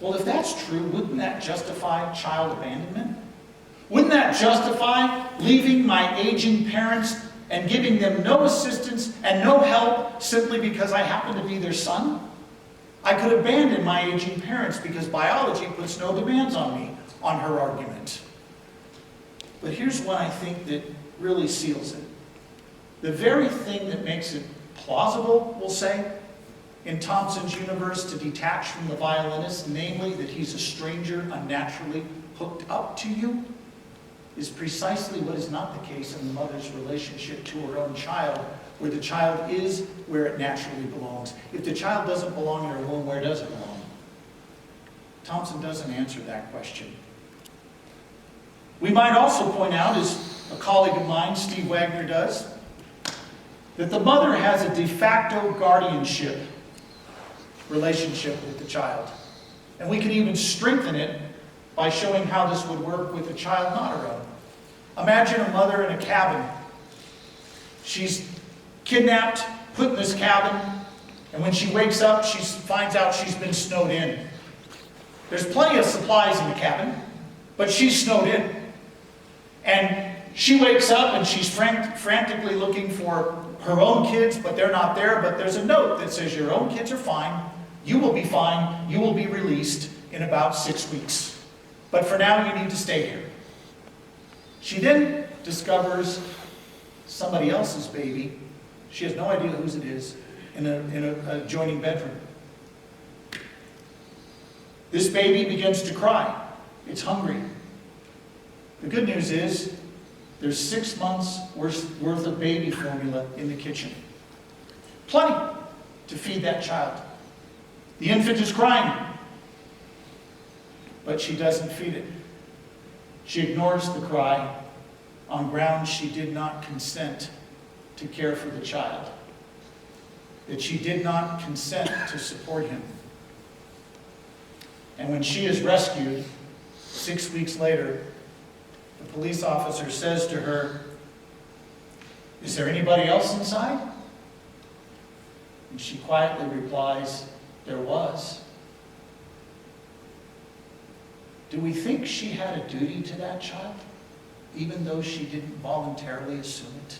Well, if that's true, wouldn't that justify child abandonment? Wouldn't that justify leaving my aging parents and giving them no assistance and no help simply because I happen to be their son? I could abandon my aging parents because biology puts no demands on me, on her argument. But here's one I think that really seals it. The very thing that makes it plausible, we'll say, in Thompson's universe to detach from the violinist, namely that he's a stranger unnaturally hooked up to you, is precisely what is not the case in the mother's relationship to her own child, where the child is where it naturally belongs. If the child doesn't belong in her womb, where does it belong? Thompson doesn't answer that question. We might also point out, as a colleague of mine, Steve Wagner, does, that the mother has a de facto guardianship relationship with the child. And we can even strengthen it by showing how this would work with a child not her own. Imagine a mother in a cabin. She's kidnapped, put in this cabin, and when she wakes up, she finds out she's been snowed in. There's plenty of supplies in the cabin, but she's snowed in. And she wakes up and she's frantically looking for her own kids, but they're not there. But there's a note that says, your own kids are fine, you will be fine, you will be released in about 6 weeks. But for now, you need to stay here. She then discovers somebody else's baby. She has no idea whose it is in an adjoining bedroom. This baby begins to cry. It's hungry. The good news is there's 6 months worth of baby formula in the kitchen. Plenty to feed that child. The infant is crying, but she doesn't feed it. She ignores the cry on grounds she did not consent to care for the child, that she did not consent to support him. And when she is rescued, 6 weeks later, the police officer says to her, "Is there anybody else inside?" And she quietly replies, "There was." Do we think she had a duty to that child, even though she didn't voluntarily assume it?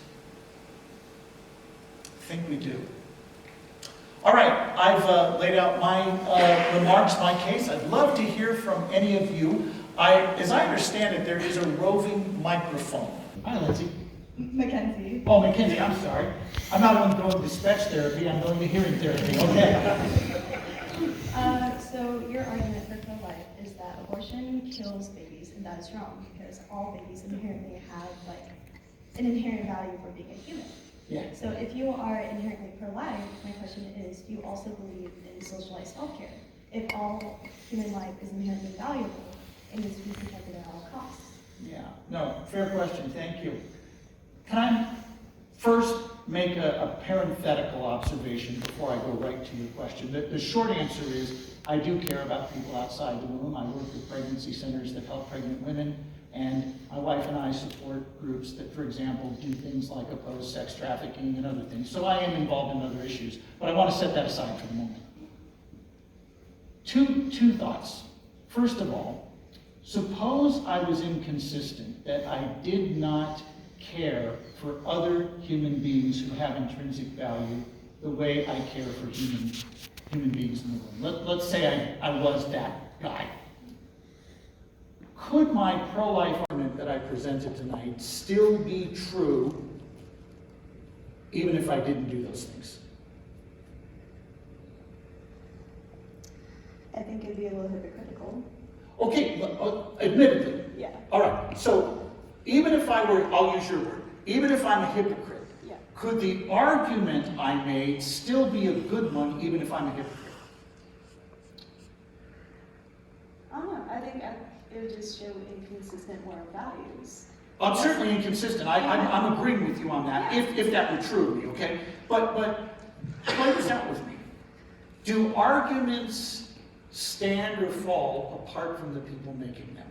I think we do. All right, I've laid out my remarks, my case. I'd love to hear from any of you. As I understand it, there is a roving microphone. Hi, Lindsay. Mackenzie. Oh, Mackenzie, I'm sorry. I'm not only going to speech therapy, I'm going to hearing therapy. Okay. So your argument for pro-life is that abortion kills babies, and that is wrong, because all babies inherently have an inherent value for being a human. Yeah. So if you are inherently pro-life, my question is, do you also believe in socialized self-care? If all human life is inherently valuable, it needs to be protected at all costs. Yeah, no, fair question, thank you. Can I first make a parenthetical observation before I go right to your question? The short answer is, I do care about people outside the womb. I work with pregnancy centers that help pregnant women, and my wife and I support groups that, for example, do things like oppose sex trafficking and other things. So I am involved in other issues, but I want to set that aside for the moment. Two thoughts. First of all, suppose I was inconsistent, that I did not care for other human beings who have intrinsic value the way I care for human beings in the world. Let's say I was that guy. Could my pro-life argument that I presented tonight still be true even if I didn't do those things? I think it'd be a little hypocritical. Okay, admittedly. Yeah. All right, so even if I were, I'll use your word, even if I'm a hypocrite, Yeah. could the argument I made still be a good one even if I'm a hypocrite? I don't know. I think it would just show inconsistent moral values. I'm certainly inconsistent. I'm agreeing with you on that, if that were true of me, okay? But play this out with me. Do arguments stand or fall apart from the people making them?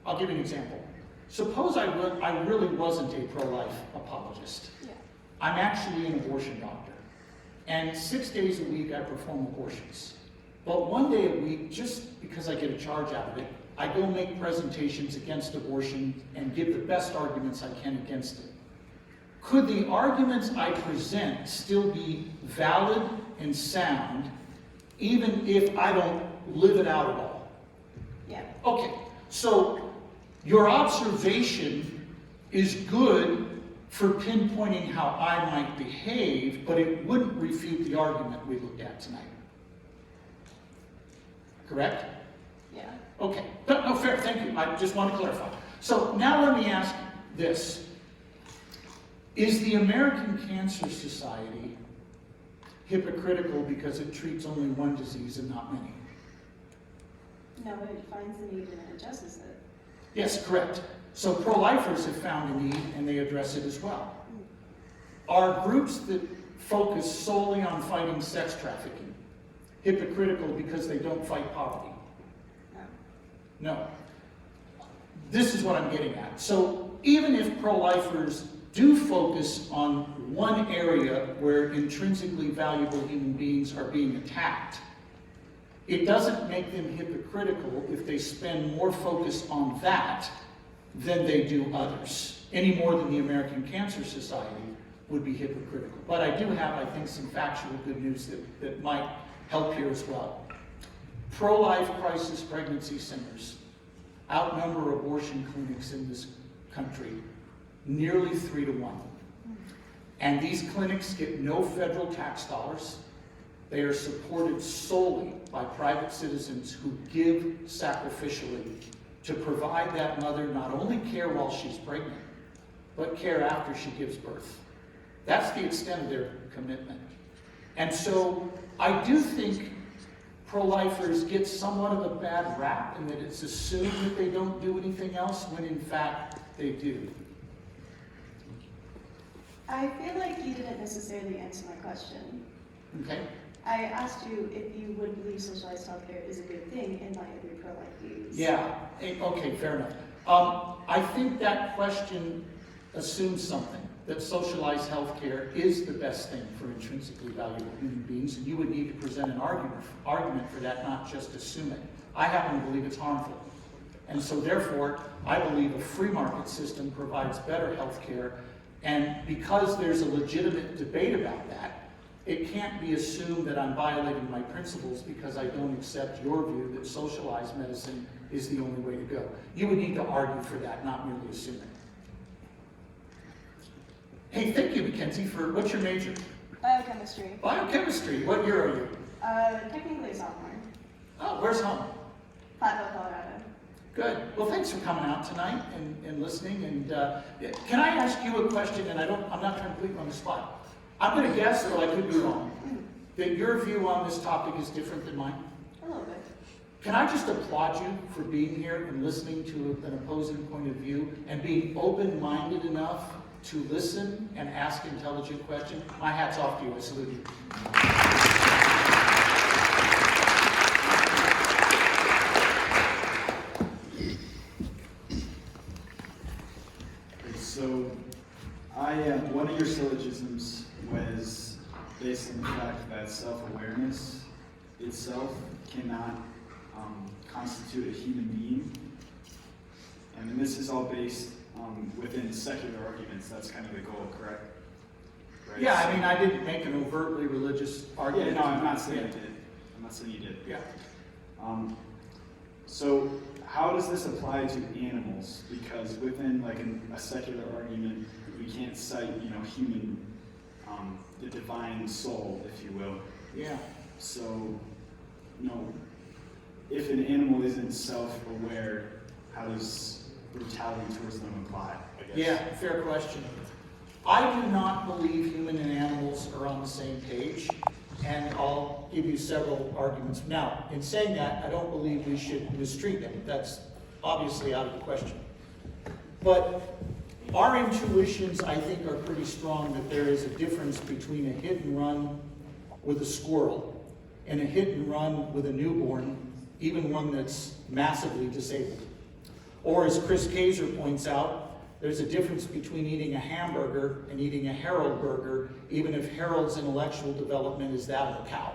I'll give you an example. Suppose I really wasn't a pro-life apologist. Yeah. I'm actually an abortion doctor. And 6 days a week I perform abortions. But 1 day a week, just because I get a charge out of it, I go make presentations against abortion and give the best arguments I can against it. could the arguments I present still be valid and sound, even if I don't live it out at all? Yeah. Okay, so your observation is good for pinpointing how I might behave, but it wouldn't refute the argument we looked at tonight. Correct? Yeah. Okay, no, fair, thank you. I just want to clarify. So now let me ask this. Is the American Cancer Society hypocritical because it treats only one disease and not many? No, it finds the need and addresses it. Yes, correct. So pro-lifers have found a need and they address it as well. Are groups that focus solely on fighting sex trafficking hypocritical because they don't fight poverty? No. No. This is what I'm getting at. So even if pro-lifers do focus on one area where intrinsically valuable human beings are being attacked, it doesn't make them hypocritical if they spend more focus on that than they do others, any more than the American Cancer Society would be hypocritical. But I do have, I think, some factual good news that might help here as well. Pro-life crisis pregnancy centers outnumber abortion clinics in this country nearly 3 to 1. And these clinics get no federal tax dollars. They are supported solely by private citizens who give sacrificially to provide that mother not only care while she's pregnant, but care after she gives birth. That's the extent of their commitment. And so I do think pro-lifers get somewhat of a bad rap in that it's assumed that they don't do anything else when in fact they do. I feel like you didn't necessarily answer my question. Okay? I asked you if you would believe socialized healthcare is a good thing in light of your pro-life views. Yeah, okay, fair enough. I think that question assumes something, that socialized healthcare is the best thing for intrinsically valuable human beings, and you would need to present an argument for that, not just assume it. I happen to believe it's harmful. And so therefore, I believe a free market system provides better healthcare, and because there's a legitimate debate about that, it can't be assumed that I'm violating my principles because I don't accept your view that socialized medicine is the only way to go. You would need to argue for that, not merely assume it. Hey, thank you, Mackenzie, for, what's your major? Biochemistry. Biochemistry. What year are you? Technically a sophomore. Oh, where's home? Platteville, Colorado. Good. Well, thanks for coming out tonight and listening. And can I ask you a question? And I'm not trying to put you on the spot. I'm going to guess, though I could be wrong, that your view on this topic is different than mine. A little bit. Can I just applaud you for being here and listening to an opposing point of view and being open-minded enough to listen and ask intelligent questions? My hat's off to you. I salute you. So, one of your syllogisms was based on the fact that self-awareness itself cannot constitute a human being. And this is all based within secular arguments. That's kind of the goal, correct? Right? Yeah, I mean, I didn't make an overtly religious argument. Yeah, no, I'm not saying I did. I'm not saying you did. Yeah. So how does this apply to animals? Because within like a secular argument, we can't cite, human, the divine soul, if you will. Yeah. So, if an animal isn't self-aware, how does brutality towards them apply, I guess? Yeah, fair question. I do not believe human and animals are on the same page, and I'll give you several arguments. Now, in saying that, I don't believe we should mistreat them. That's obviously out of the question. But our intuitions, I think, are pretty strong that there is a difference between a hit and run with a squirrel and a hit and run with a newborn, even one that's massively disabled. Or as Chris Kaiser points out, there's a difference between eating a hamburger and eating a Harold burger, even if Harold's intellectual development is that of a cow.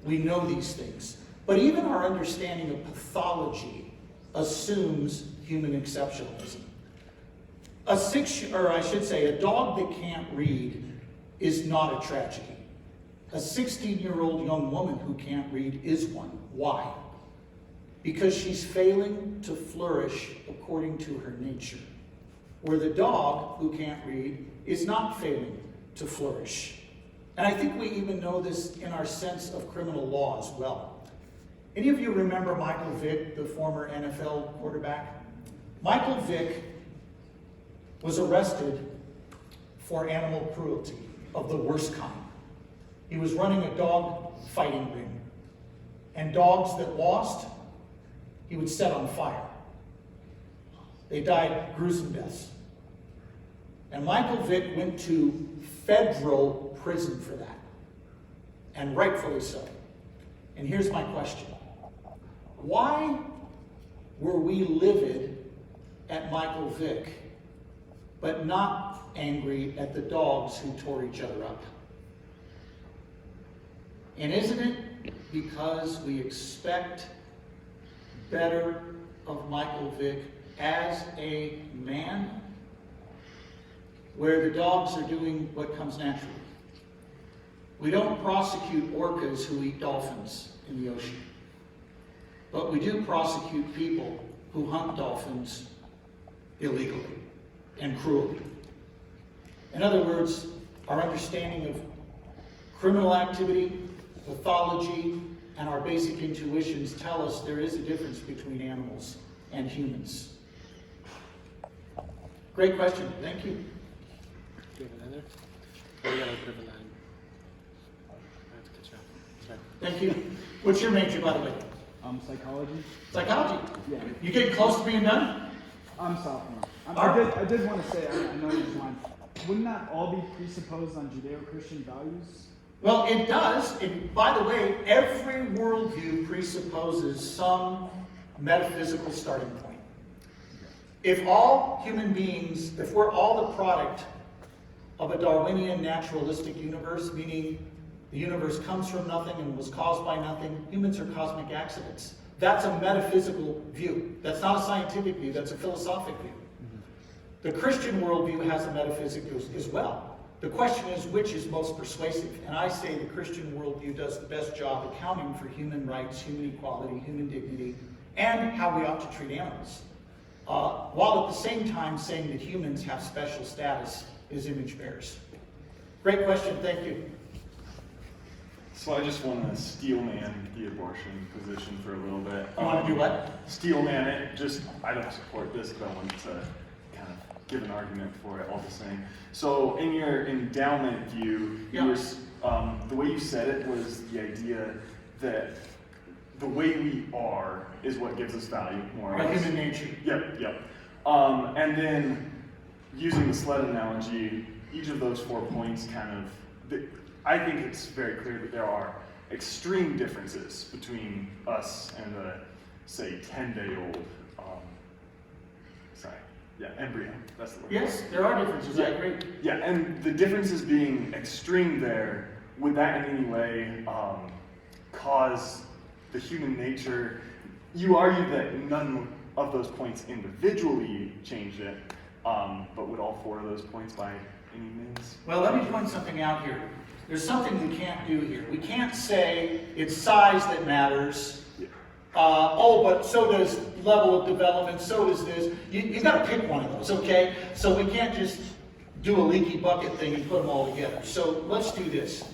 We know these things. But even our understanding of pathology assumes human exceptionalism. a dog that can't read is not a tragedy. A 16-year-old young woman who can't read is one. Why? Because she's failing to flourish according to her nature. Where the dog who can't read is not failing to flourish. And I think we even know this in our sense of criminal law as well. Any of you remember Michael Vick, the former NFL quarterback? Michael Vick was arrested for animal cruelty of the worst kind. He was running a dog fighting ring. And dogs that lost, he would set on fire. They died gruesome deaths. And Michael Vick went to federal prison for that. And rightfully so. And here's my question. Why were we livid at Michael Vick, but not angry at the dogs who tore each other up? And isn't it because we expect better of Michael Vick as a man, where the dogs are doing what comes naturally? We don't prosecute orcas who eat dolphins in the ocean, but we do prosecute people who hunt dolphins illegally and cruelly. In other words, our understanding of criminal activity, pathology, and our basic intuitions tell us there is a difference between animals and humans. Great question. Thank you. Do you have another? Oh, we got a bit of a line. I have to catch up. Sorry. Thank you. What's your major, by the way? Psychology. Psychology. Yeah. You getting close to being done? I'm sophomore. All right. I did want to say, I know you mind. Wouldn't that all be presupposed on Judeo-Christian values? Well, it does. And by the way, every worldview presupposes some metaphysical starting point. If all human beings, if we're all the product of a Darwinian naturalistic universe, meaning the universe comes from nothing and was caused by nothing, humans are cosmic accidents. That's a metaphysical view. That's not a scientific view, that's a philosophic view. The Christian worldview has a metaphysic as well. The question is, which is most persuasive? And I say the Christian worldview does the best job accounting for human rights, human equality, human dignity, and how we ought to treat animals. While at the same time saying that humans have special status as image bearers. Great question, thank you. So I just want to steelman the abortion position for a little bit. You want to do what? Steelman it. I don't support this, but I wanted to kind of give an argument for it all the same. So in your endowment view, Yeah. you were, the way you said it was the idea that the way we are is what gives us value, more or Our less. human nature. Yep. And then using the sled analogy, each of those 4 points I think it's very clear that there are extreme differences between us and a, say, 10-day-old, embryo. That's the word. Yes, there are differences, I agree. Yeah, and the differences being extreme there, would that in any way cause the human nature? You argue that none of those points individually changed it, but would all 4 of those points by any means? Well, let me point something out here. There's something we can't do here. We can't say it's size that matters. But so does level of development, so does this. You've got to pick one of those, okay? So we can't just do a leaky bucket thing and put them all together. So let's do this.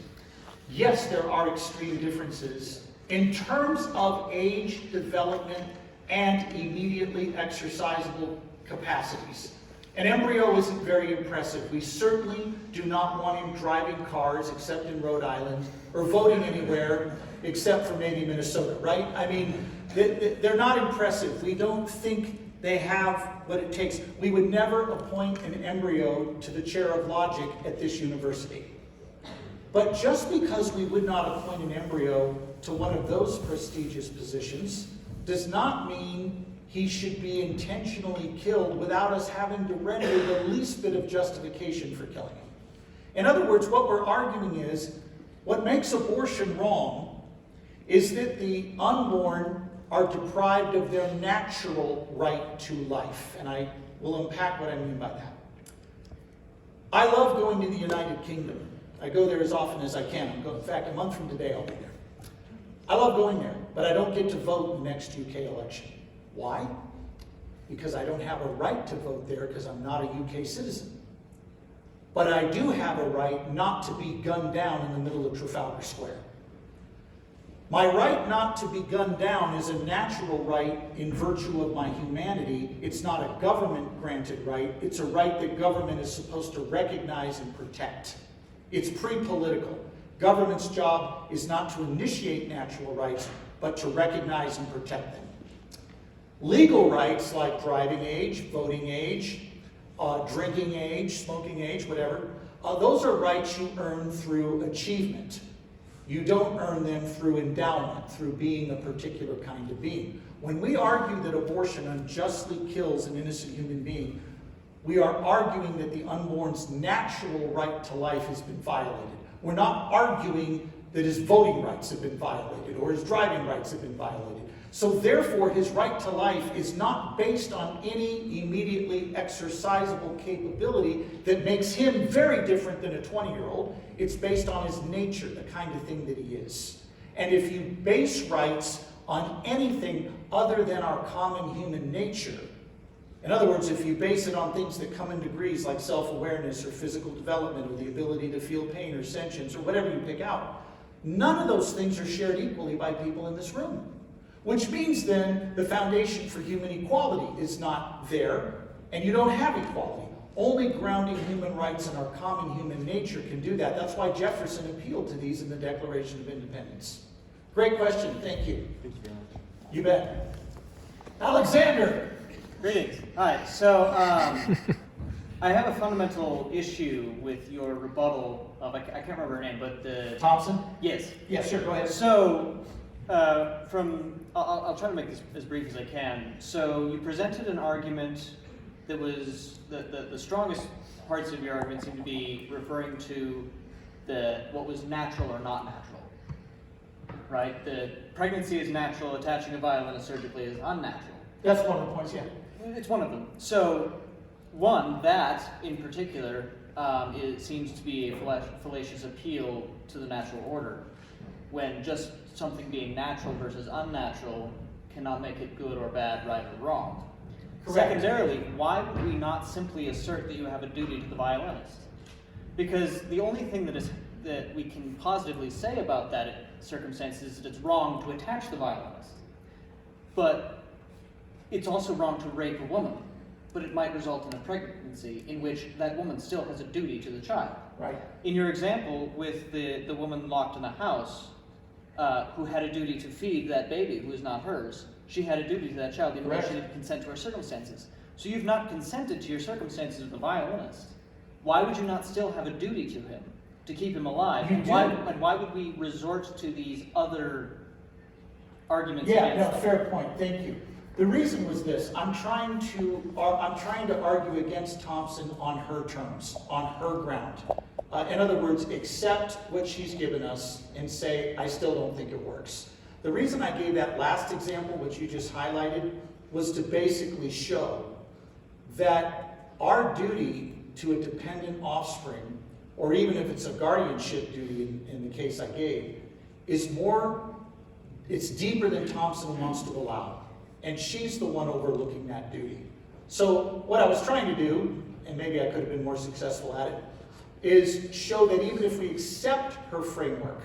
Yes, there are extreme differences in terms of age, development, and immediately exercisable capacities. An embryo isn't very impressive. We certainly do not want him driving cars except in Rhode Island, or voting anywhere except for maybe Minnesota, right? I mean, they're not impressive. We don't think they have what it takes. We would never appoint an embryo to the chair of logic at this university. But just because we would not appoint an embryo to one of those prestigious positions does not mean he should be intentionally killed without us having to render the least bit of justification for killing him. In other words, what we're arguing is, what makes abortion wrong is that the unborn are deprived of their natural right to life. And I will unpack what I mean by that. I love going to the United Kingdom. I go there as often as I can. In fact, a month from today I'll be there. I love going there, but I don't get to vote in the next UK election. Why? Because I don't have a right to vote there because I'm not a UK citizen. But I do have a right not to be gunned down in the middle of Trafalgar Square. My right not to be gunned down is a natural right in virtue of my humanity. It's not a government-granted right. It's a right that government is supposed to recognize and protect. It's pre-political. Government's job is not to initiate natural rights, but to recognize and protect them. Legal rights like driving age, voting age, drinking age, smoking age, whatever, those are rights you earn through achievement. You don't earn them through endowment, through being a particular kind of being. When we argue that abortion unjustly kills an innocent human being, we are arguing that the unborn's natural right to life has been violated. We're not arguing that his voting rights have been violated or his driving rights have been violated. So therefore, his right to life is not based on any immediately exercisable capability that makes him very different than a 20-year-old. It's based on his nature, the kind of thing that he is. And if you base rights on anything other than our common human nature, in other words, if you base it on things that come in degrees like self-awareness or physical development or the ability to feel pain or sentience or whatever you pick out, none of those things are shared equally by people in this room. Which means then the foundation for human equality is not there, and you don't have equality. Only grounding human rights in our common human nature can do that. That's why Jefferson appealed to these in the Declaration of Independence. Great question, thank you. Thank you very much. You bet. Alexander! Greetings. Hi. So I have a fundamental issue with your rebuttal of, I can't remember her name, but the... Thompson? Yes. Yeah, sure, go ahead. So I'll try to make this as brief as I can. So you presented an argument that was, the strongest parts of your argument seem to be referring to what was natural or not natural. Right? The pregnancy is natural, attaching a violin surgically is unnatural. That's one of the points, yeah. It's one of them. So, one, that in particular, it seems to be a fallacious appeal to the natural order, when just something being natural versus unnatural cannot make it good or bad, right or wrong. Correct. Secondarily, why would we not simply assert that you have a duty to the violinist? Because the only thing that we can positively say about that circumstance is that it's wrong to attach the violinist. But it's also wrong to rape a woman, but it might result in a pregnancy in which that woman still has a duty to the child. Right. In your example with the woman locked in the house, who had a duty to feed that baby who is not hers, she had a duty to that child even though she didn't consent to her circumstances. So you've not consented to your circumstances with the violinist. Why would you not still have a duty to him, to keep him alive? You And do. why would we resort to these other arguments Yeah, against no, them? fair point, thank you. The reason was this, I'm trying to argue against Thompson on her terms, on her ground. In other words, accept what she's given us and say, I still don't think it works. The reason I gave that last example, which you just highlighted, was to basically show that our duty to a dependent offspring, or even if it's a guardianship duty in the case I gave, is it's deeper than Thompson wants to allow. And she's the one overlooking that duty. So what I was trying to do, and maybe I could have been more successful at it, is show that even if we accept her framework,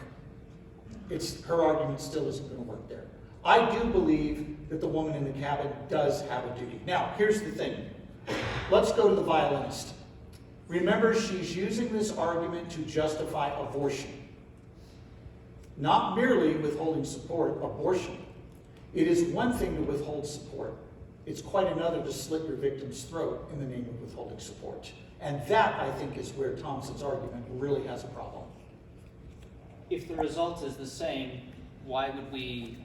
her argument still isn't going to work there. I do believe that the woman in the cabin does have a duty. Now, here's the thing. Let's go to the violinist. Remember, she's using this argument to justify abortion. Not merely withholding support, abortion. It is one thing to withhold support. It's quite another to slit your victim's throat in the name of withholding support. And that, I think, is where Thompson's argument really has a problem. If the result is the same, why would we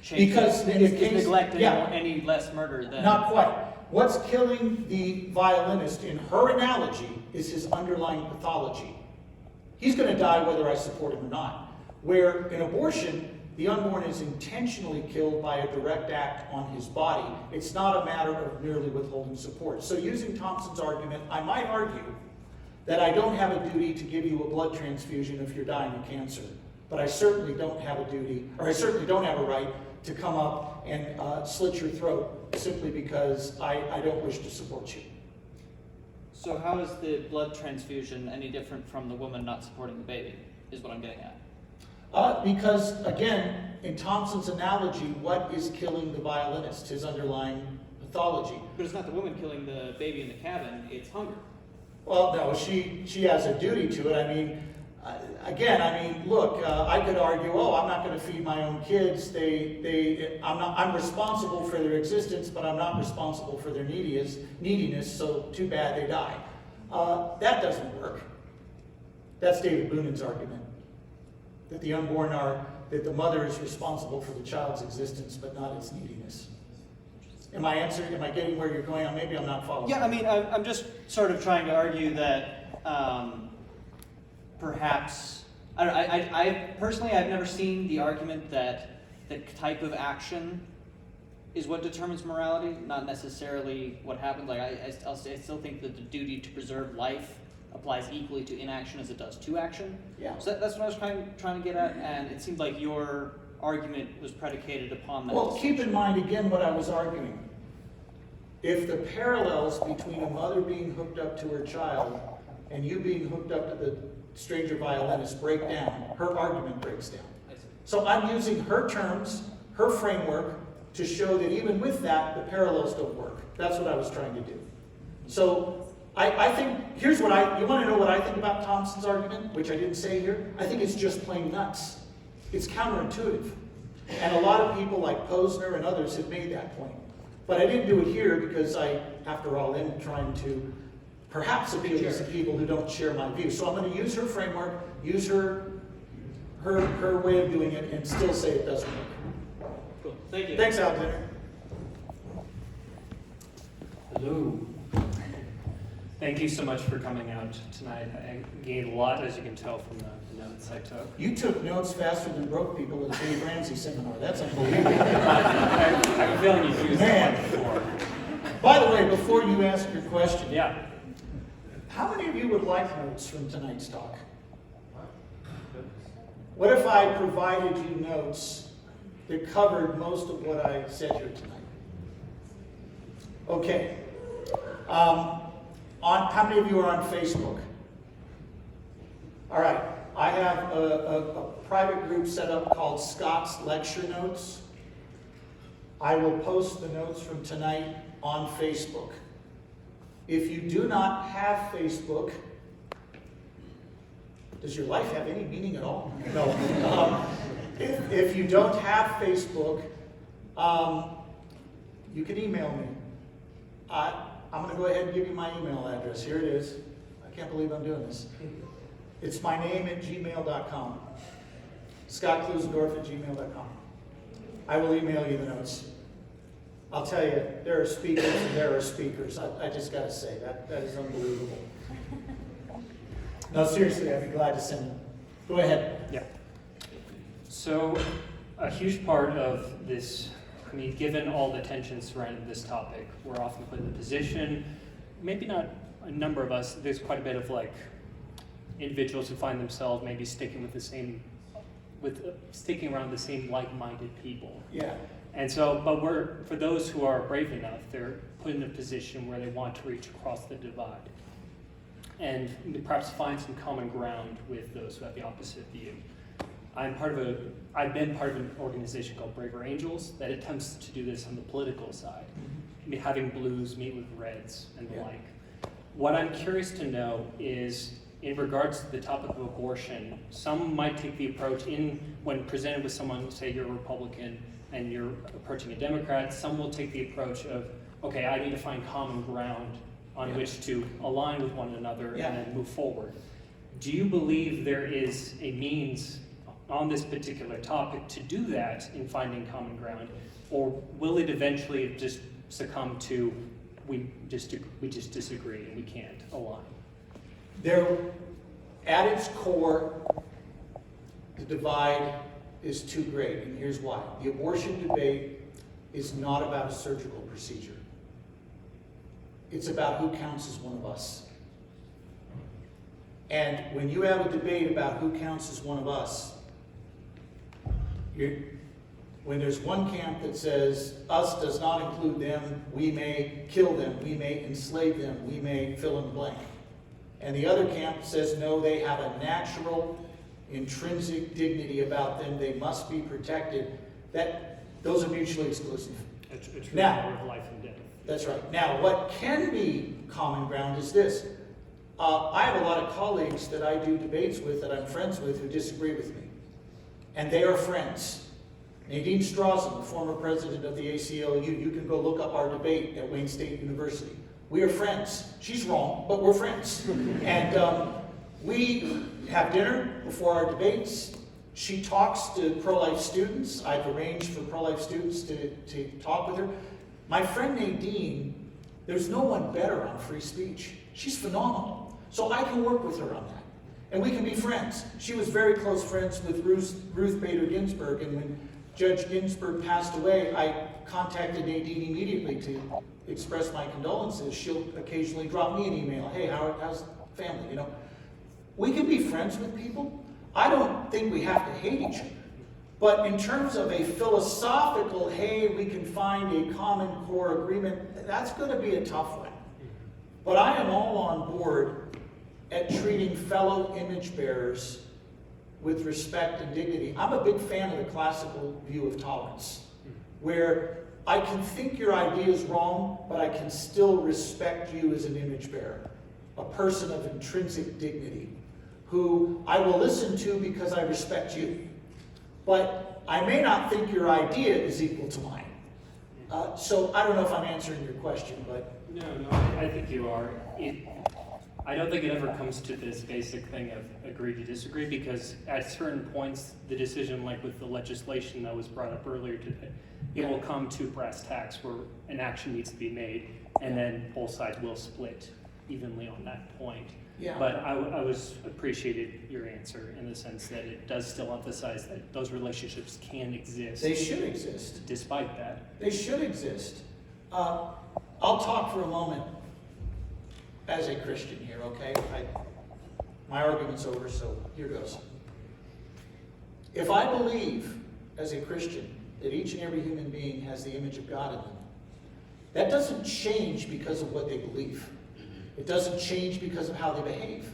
change Because it? in the Is case, neglect yeah, any less murder than... not quite. What's killing the violinist in her analogy is his underlying pathology. He's going to die whether I support him or not. Where in abortion, the unborn is intentionally killed by a direct act on his body. It's not a matter of merely withholding support. So using Thompson's argument, I might argue that I don't have a duty to give you a blood transfusion if you're dying of cancer. But I certainly don't have a duty, or I certainly don't have a right to come up and slit your throat simply because I don't wish to support you. So how is the blood transfusion any different from the woman not supporting the baby, is what I'm getting at. Because, again, in Thompson's analogy, what is killing the violinist, his underlying pathology? But it's not the woman killing the baby in the cabin, it's hunger. Well, no, she has a duty to it. I mean, look, I could argue, I'm not going to feed my own kids. I'm responsible for their existence, but I'm not responsible for their neediness, so too bad they die. That doesn't work. That's David Boonen's argument, that the unborn that the mother is responsible for the child's existence, but not its neediness. Am I getting where you're going? Maybe I'm not following. Yeah, I mean, I'm just sort of trying to argue that perhaps, I personally, I've never seen the argument that the type of action is what determines morality, not necessarily what happens. Like, I still think that the duty to preserve life applies equally to inaction as it does to action. Yeah. So that's what I was trying to get at, and it seemed like your argument was predicated upon that. Well, keep in mind again what I was arguing. If the parallels between a mother being hooked up to her child and you being hooked up to the stranger violinist break down, her argument breaks down. So I'm using her terms, her framework, to show that even with that, the parallels don't work. That's what I was trying to do. So I think, you want to know what I think about Thompson's argument, which I didn't say here? I think it's just plain nuts. It's counterintuitive. And a lot of people like Posner and others have made that point. But I didn't do it here because after all, am trying to perhaps appeal to some people who don't share my view. So I'm going to use her framework, use her way of doing it, and still say it doesn't work. Cool. Thank you. Thanks, Alexander. Hello. Thank you so much for coming out tonight. I gained a lot, as you can tell from the notes I took. You took notes faster than broke people at the Dave Ramsey seminar. That's unbelievable. I have a feeling you've used that one before. By the way, before you ask your question, Yeah. how many of you would like notes from tonight's talk? What if I provided you notes that covered most of what I said here tonight? Okay. How many of you are on Facebook? All right. I have a private group set up called Scott's Lecture Notes. I will post the notes from tonight on Facebook. If you do not have Facebook, does your life have any meaning at all? No. If you don't have Facebook, you can email me. I'm going to go ahead and give you my email address. Here it is. I can't believe I'm doing this. It's my name at gmail.com. ScottKlusendorf@gmail.com. I will email you the notes. I'll tell you, there are speakers and there are speakers. I just got to say, that is unbelievable. No, seriously, I'd be glad to send them. Go ahead. Yeah. So, a huge part of this, given all the tension surrounding this topic, we're often put in the position, maybe not a number of us, there's quite a bit of individuals who find themselves maybe sticking around the same like-minded people. Yeah. And so, but for those who are brave enough, they're put in a position where they want to reach across the divide and perhaps find some common ground with those who have the opposite view. I've been part of an organization called Braver Angels that attempts to do this on the political side, having blues meet with reds and the like. What I'm curious to know is, in regards to the topic of abortion, some might take the approach when presented with someone, say you're a Republican and you're approaching a Democrat, some will take the approach of, okay, I need to find common ground on which to align with one another and then move forward. Do you believe there is a means on this particular topic to do that in finding common ground, or will it eventually just succumb to we just disagree and we can't align? At its core, the divide is too great, and here's why. The abortion debate is not about a surgical procedure. It's about who counts as one of us. And when you have a debate about who counts as one of us, when there's one camp that says us does not include them, we may kill them, we may enslave them, we may fill in the blank. And the other camp says no, they have a natural, intrinsic dignity about them, they must be protected. Those are mutually exclusive. A true Now- matter of life and death. That's right. Now, what can be common ground is this. I have a lot of colleagues that I do debates with, that I'm friends with, who disagree with me. And they are friends. Nadine Strawson, the former president of the ACLU, you can go look up our debate at Wayne State University. We are friends. She's wrong, but we're friends. And we have dinner before our debates. She talks to pro-life students. I've arranged for pro-life students to talk with her. My friend Nadine, there's no one better on free speech. She's phenomenal. So I can work with her on that. And we can be friends. She was very close friends with Ruth Bader Ginsburg, and when Judge Ginsburg passed away, I contacted Nadine immediately to express my condolences. She'll occasionally drop me an email. Hey, how's family? You know, we can be friends with people. I don't think we have to hate each other. But in terms of a philosophical, hey, we can find a common core agreement, that's going to be a tough one. But I am all on board at treating fellow image bearers with respect and dignity. I'm a big fan of the classical view of tolerance, where I can think your idea is wrong, but I can still respect you as an image bearer, a person of intrinsic dignity, who I will listen to because I respect you. But I may not think your idea is equal to mine. So I don't know if I'm answering your question, but... No, I think you are. I don't think it ever comes to this basic thing of agree to disagree, because at certain points, the decision, like with the legislation that was brought up earlier today, it will come to brass tacks where an action needs to be made, and then both sides will split evenly on that point. Yeah. But I was appreciated your answer in the sense that it does still emphasize that those relationships can exist. They should exist. Despite that. They should exist. I'll talk for a moment as a Christian here, okay? My argument's over, so here goes. If I believe, as a Christian, that each and every human being has the image of God in them, that doesn't change because of what they believe. It doesn't change because of how they behave.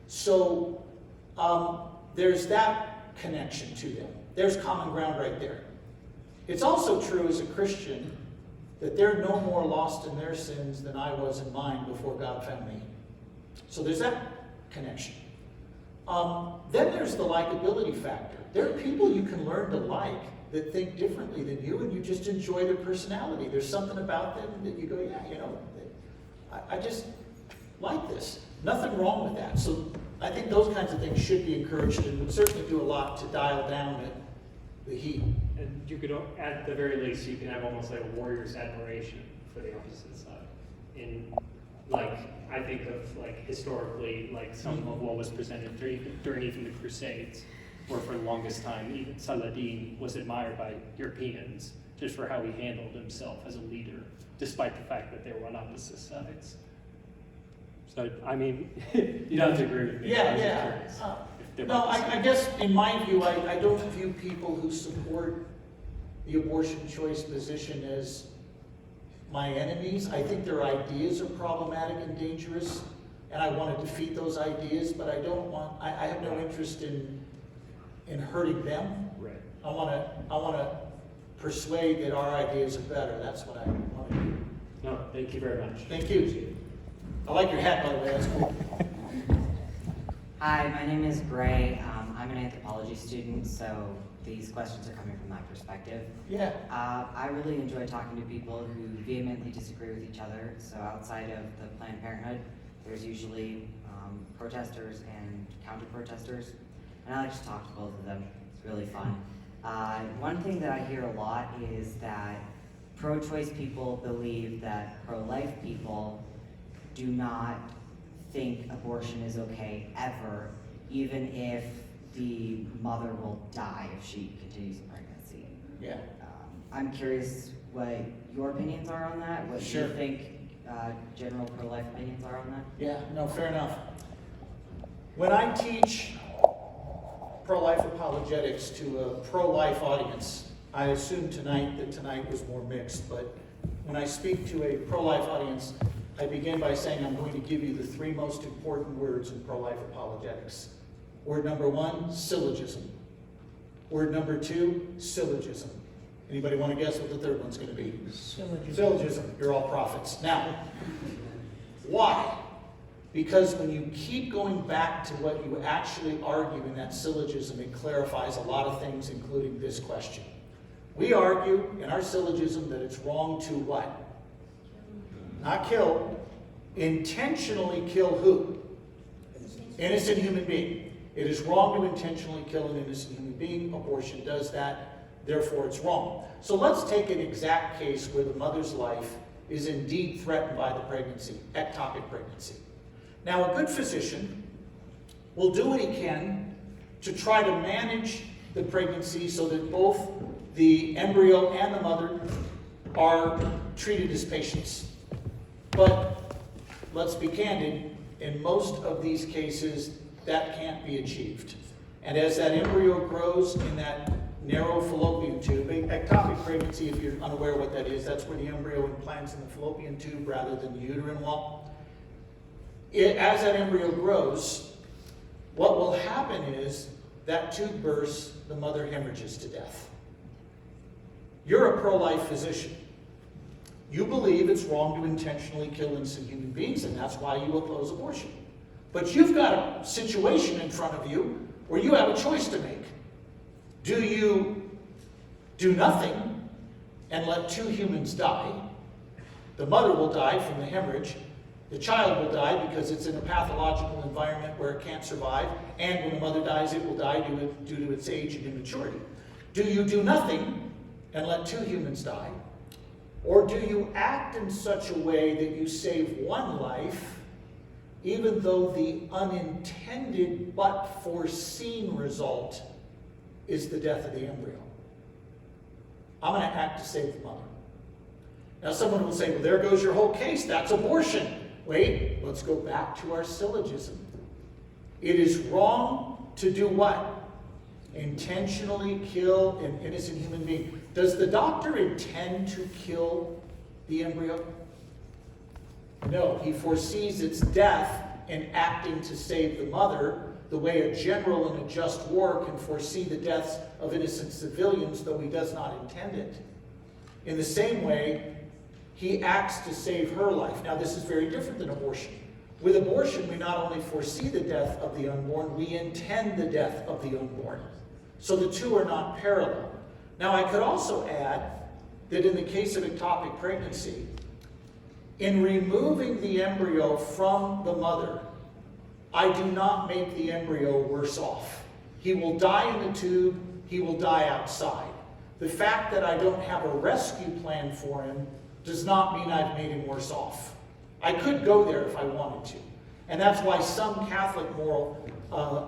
So there's that connection to them. There's common ground right there. It's also true as a Christian that they're no more lost in their sins than I was in mine before God found me. So there's that connection. Then there's the likability factor. There are people you can learn to like that think differently than you, and you just enjoy their personality. There's something about them that you go, yeah, you know, I just like this. Nothing wrong with that. So I think those kinds of things should be encouraged, and would certainly do a lot to dial down the heat. And you could, at the very least, you can have almost like a warrior's admiration for the opposite side. In, like, I think of, like, historically, like, some of what was presented during even the Crusades, where for the longest time, even Saladin was admired by Europeans just for how he handled himself as a leader, despite the fact that they were on opposite sides. So, I mean, you don't have to agree with me. Yeah, I'm just yeah. curious if they're No, both the I same. guess in my view, I don't view people who support the abortion choice position as my enemies. I think their ideas are problematic and dangerous, and I want to defeat those ideas, but I have no interest in hurting them. Right. I want to persuade that our ideas are better. That's what I want to do. No, thank you very much. Thank you. I like your hat, by the way. That's cool. Hi, my name is Gray. I'm an anthropology student, so these questions are coming from that perspective. Yeah. I really enjoy talking to people who vehemently disagree with each other. So outside of the Planned Parenthood, there's usually protesters and counter-protesters. And I like to talk to both of them. It's really fun. One thing that I hear a lot is that pro-choice people believe that pro-life people do not think abortion is okay ever, even if the mother will die if she continues the pregnancy. Yeah. I'm curious what your opinions are on that, what Sure. you think general pro-life opinions are on that. Yeah, no, fair enough. When I teach pro-life apologetics to a pro-life audience, I assume that tonight was more mixed, but when I speak to a pro-life audience, I begin by saying I'm going to give you the three most important words in pro-life apologetics. Word number one, syllogism. Word number two, syllogism. Anybody want to guess what the third one's going to be? Syllogism. Syllogism. You're all prophets. Now, why? Because when you keep going back to what you actually argue in that syllogism, it clarifies a lot of things, including this question. We argue in our syllogism that it's wrong to what? Not kill. Intentionally kill who? Innocent human being. It is wrong to intentionally kill an innocent human being. Abortion does that. Therefore, it's wrong. So let's take an exact case where the mother's life is indeed threatened by the pregnancy, ectopic pregnancy. Now, a good physician will do what he can to try to manage the pregnancy so that both the embryo and the mother are treated as patients. But let's be candid, in most of these cases, that can't be achieved. And as that embryo grows in that narrow fallopian tube, ectopic pregnancy, if you're unaware what that is, that's where the embryo implants in the fallopian tube rather than the uterine wall. As that embryo grows, what will happen is that tube bursts, the mother hemorrhages to death. You're a pro-life physician. You believe it's wrong to intentionally kill innocent human beings, and that's why you oppose abortion. But you've got a situation in front of you where you have a choice to make. Do you do nothing and let two humans die? The mother will die from the hemorrhage. The child will die because it's in a pathological environment where it can't survive, and when the mother dies, it will die due to its age and immaturity. Do you do nothing and let two humans die? Or do you act in such a way that you save one life, even though the unintended but foreseen result is the death of the embryo? I'm going to act to save the mother. Now someone will say, well, there goes your whole case. That's abortion. Wait, let's go back to our syllogism. It is wrong to do what? Intentionally kill an innocent human being. Does the doctor intend to kill the embryo? No, he foresees its death and acting to save the mother, the way a general in a just war can foresee the deaths of innocent civilians, though he does not intend it. In the same way, he acts to save her life. Now, this is very different than abortion. With abortion, we not only foresee the death of the unborn, we intend the death of the unborn. So the two are not parallel. Now, I could also add that in the case of ectopic pregnancy, in removing the embryo from the mother, I do not make the embryo worse off. He will die in the tube, he will die outside. The fact that I don't have a rescue plan for him does not mean I've made him worse off. I could go there if I wanted to. And that's why some Catholic moral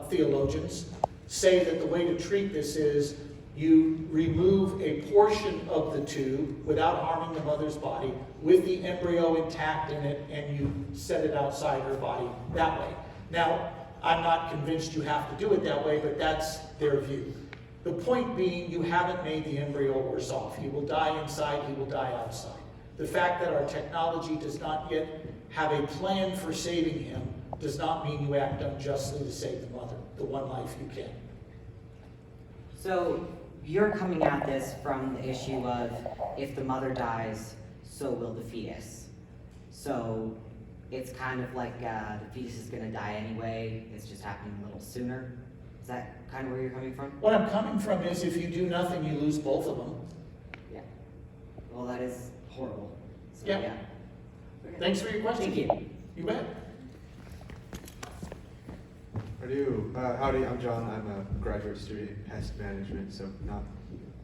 theologians say that the way to treat this is you remove a portion of the tube without harming the mother's body with the embryo intact in it, and you set it outside her body that way. Now, I'm not convinced you have to do it that way, but that's their view. The point being, you haven't made the embryo worse off. He will die inside, he will die outside. The fact that our technology does not yet have a plan for saving him does not mean you act unjustly to save the mother, the one life you can. So you're coming at this from the issue of if the mother dies, so will the fetus. So it's kind of like the fetus is going to die anyway, it's just happening a little sooner. Is that kind of where you're coming from? What I'm coming from is if you do nothing, you lose both of them. Yeah. Well, that is horrible. So, Yeah. Thanks for your question. Thank you. You bet. I do. Howdy, I'm John. I'm a graduate student in pest management, so not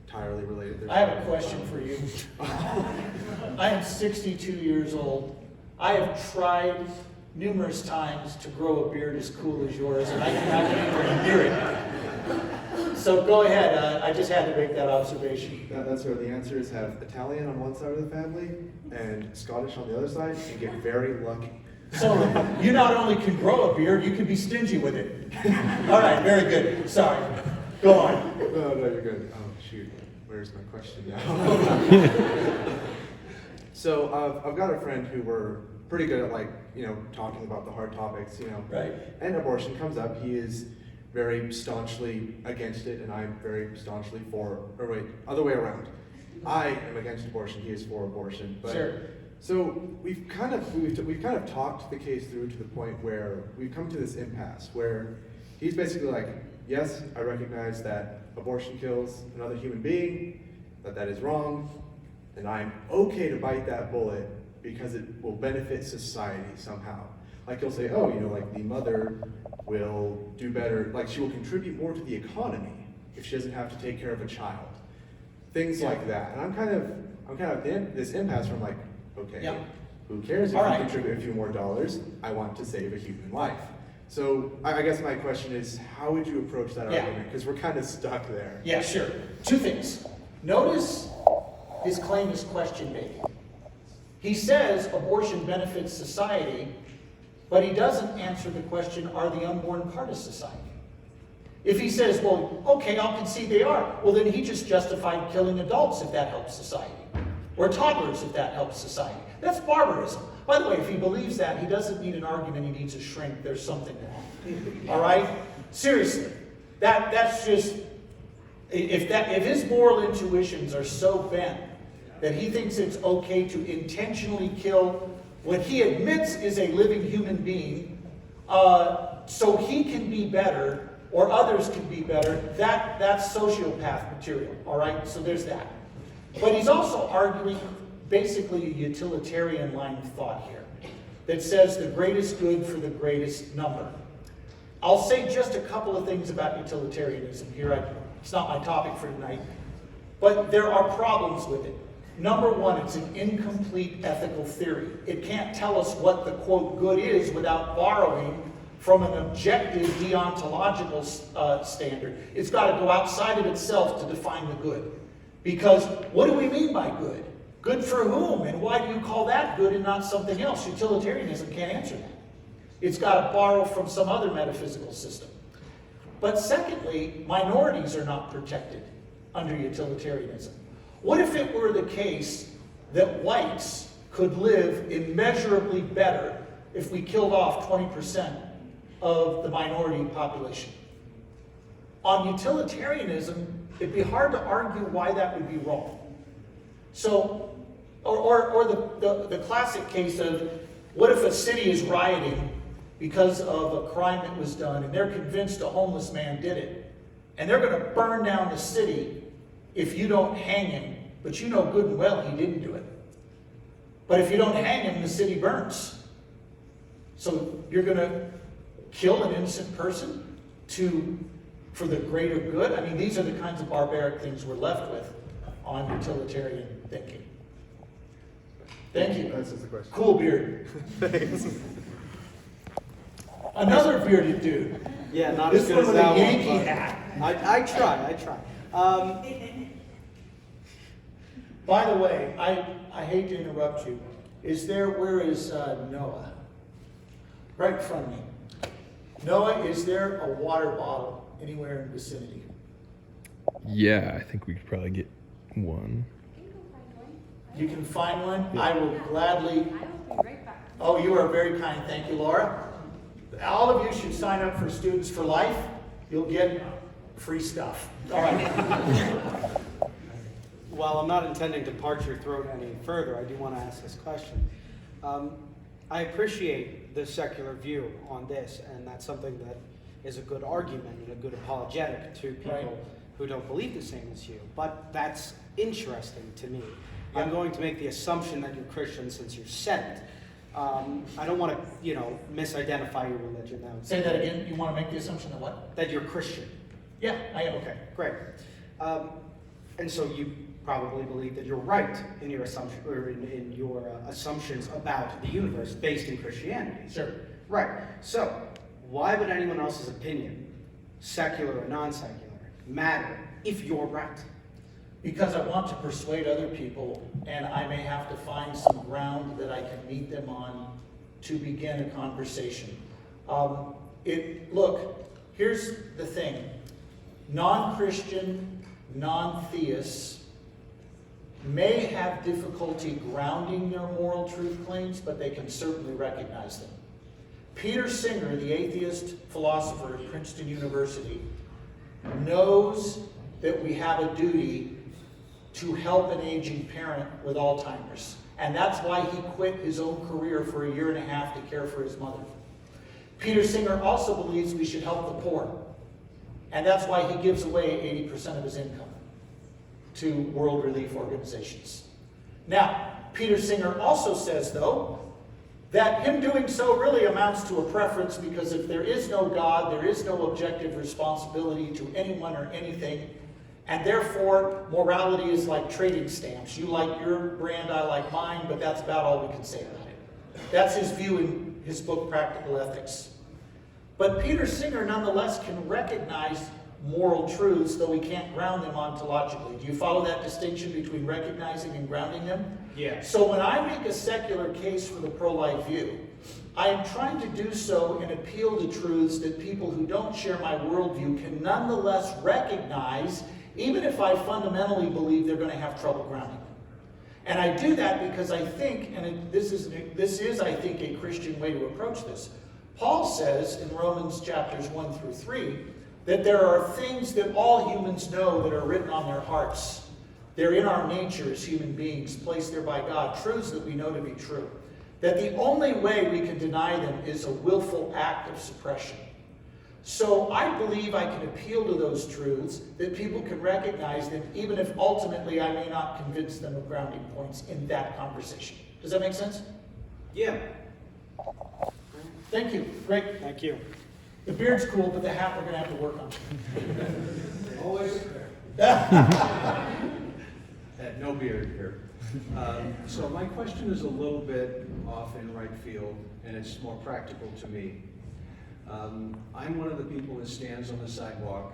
entirely related. I have a question for you. I am 62 years old. I have tried numerous times to grow a beard as cool as yours, and I cannot get anywhere near it. So go ahead. I just had to make that observation. That's where the answer is: have Italian on one side of the family and Scottish on the other side, and get very lucky. So you not only can grow a beard, you can be stingy with it. All right, very good. Sorry. Go on. No, you're good. Oh, shoot. Where's my question now? So I've got a friend who we're pretty good at, like, talking about the hard topics, Right. And abortion comes up. He is very staunchly against it, and I'm very staunchly for, or wait, other way around. I am against abortion, he is for abortion. But, Sure. So we've kind of talked the case through to the point where we've come to this impasse where he's basically like, yes, I recognize that abortion kills another human being, that is wrong, and I'm okay to bite that bullet because it will benefit society somehow. Like he'll say, oh, like the mother will do better, like she will contribute more to the economy if she doesn't have to take care of a child. Things like that. And I'm kind of in this impasse where I'm like, okay, who cares if All you right. contribute a few more dollars? I want to save a human life. So I guess my question is, how would you approach that argument? Because we're kind of stuck there. Yeah, sure. Two things. Notice his claim is question-based. He says abortion benefits society, but he doesn't answer the question, are the unborn part of society? If he says, well, okay, I'll concede they are, well, then he just justified killing adults if that helps society, or toddlers if that helps society. That's barbarism. By the way, if he believes that, he doesn't need an argument, he needs a shrink. There's something wrong. All right? Seriously. That's just, if his moral intuitions are so bent that he thinks it's okay to intentionally kill what he admits is a living human being, so he can be better, or others can be better, that's sociopath material, all right? So there's that. But he's also arguing basically a utilitarian line of thought here that says the greatest good for the greatest number. I'll say just a couple of things about utilitarianism here. It's not my topic for tonight, but there are problems with it. Number one, it's an incomplete ethical theory. It can't tell us what the, quote, good is without borrowing from an objective deontological standard. It's got to go outside of itself to define the good. Because what do we mean by good? Good for whom? And why do you call that good and not something else? Utilitarianism can't answer that. It's got to borrow from some other metaphysical system. But secondly, minorities are not protected under utilitarianism. What if it were the case that whites could live immeasurably better if we killed off 20% of the minority population? On utilitarianism, it'd be hard to argue why that would be wrong. So, or the classic case of, what if a city is rioting because of a crime that was done, and they're convinced a homeless man did it, and they're going to burn down the city if you don't hang him, but you know good and well he didn't do it. But if you don't hang him, the city burns. So you're going to kill an innocent person for the greater good? I mean, these are the kinds of barbaric things we're left with on utilitarian thinking. Thank you. That's just the question. Cool beard. Thanks. Another bearded dude. Yeah, not This as good one as with that a Yankee one. hat. I try. By the way, I hate to interrupt you. Where is Noah? Right in front of me. Noah, is there a water bottle anywhere in the vicinity? Yeah, I think we could probably get one. You can find one? I will gladly. Oh, you are very kind. Thank you, Laura. All of you should sign up for Students for Life. You'll get free stuff. All right. While I'm not intending to parch your throat any further, I do want to ask this question. I appreciate the secular view on this, and that's something that is a good argument and a good apologetic to people who don't believe the same as you. But that's interesting to me. I'm going to make the assumption that you're Christian since you said it. I don't want to, misidentify your religion now. Say that again. You want to make the assumption that what? That you're Christian. Yeah, I am. Okay. Great. And so you probably believe that you're right in your assumption, or in your assumptions about the universe based in Christianity. Sure. Right. So why would anyone else's opinion, secular or non-secular, matter if you're right? Because I want to persuade other people, and I may have to find some ground that I can meet them on to begin a conversation. Look, here's the thing. Non-Christian, non-theists may have difficulty grounding their moral truth claims, but they can certainly recognize them. Peter Singer, the atheist philosopher at Princeton University, knows that we have a duty to help an aging parent with Alzheimer's. And that's why he quit his own career for 1.5 years to care for his mother. Peter Singer also believes we should help the poor. And that's why he gives away 80% of his income to world relief organizations. Now, Peter Singer also says, though, that him doing so really amounts to a preference, because if there is no God, there is no objective responsibility to anyone or anything, and therefore morality is like trading stamps. You like your brand, I like mine, but that's about all we can say about it. That's his view in his book, Practical Ethics. But Peter Singer nonetheless can recognize moral truths, though he can't ground them ontologically. Do you follow that distinction between recognizing and grounding them? Yeah. So when I make a secular case for the pro-life view, I am trying to do so and appeal to truths that people who don't share my worldview can nonetheless recognize, even if I fundamentally believe they're going to have trouble grounding them. And I do that because I think, and this is, I think, a Christian way to approach this. Paul says in Romans chapters 1 through 3 that there are things that all humans know that are written on their hearts. They're in our nature as human beings, placed there by God, truths that we know to be true. That the only way we can deny them is a willful act of suppression. So I believe I can appeal to those truths, that people can recognize them, even if ultimately I may not convince them of grounding points in that conversation. Does that make sense? Yeah. Thank you. Great. Thank you. The beard's cool, but the hat we're going to have to work on. Always there. No beard here. So my question is a little bit off in right field, and it's more practical to me. I'm one of the people that stands on the sidewalk,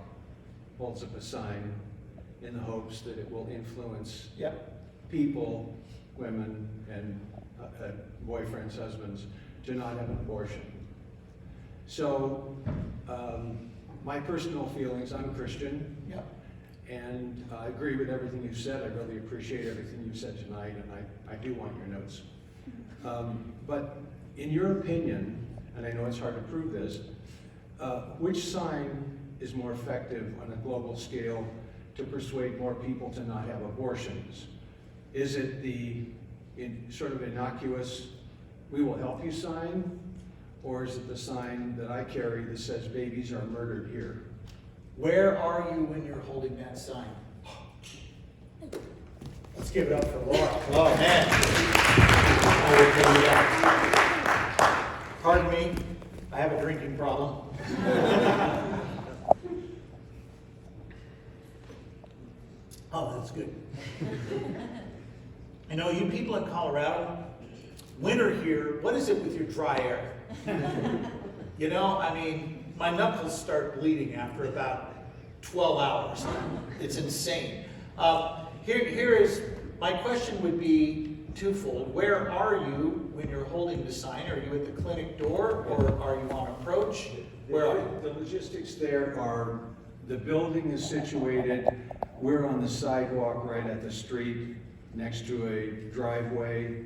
holds up a sign in the hopes that it will influence people, women, and boyfriends, husbands, to not have an abortion. So my personal feelings, I'm Christian, and I agree with everything you've said. I really appreciate everything you've said tonight, and I do want your notes. But in your opinion, and I know it's hard to prove this, which sign is more effective on a global scale to persuade more people to not have abortions? Is it the sort of innocuous, we will help you sign, or is it the sign that I carry that says babies are murdered here? Where are you when you're holding that sign? Let's give it up for Laura. Oh, man. Pardon me, I have a drinking problem. Oh, that's good. I know you people in Colorado, winter here, what is it with your dry air? You know, I mean, my knuckles start bleeding after about 12 hours. It's insane. Here is, my question would be twofold. Where are you when you're holding the sign? Are you at the clinic door, or are you on approach? Where are you? The logistics there are, the building is situated, we're on the sidewalk right at the street next to a driveway.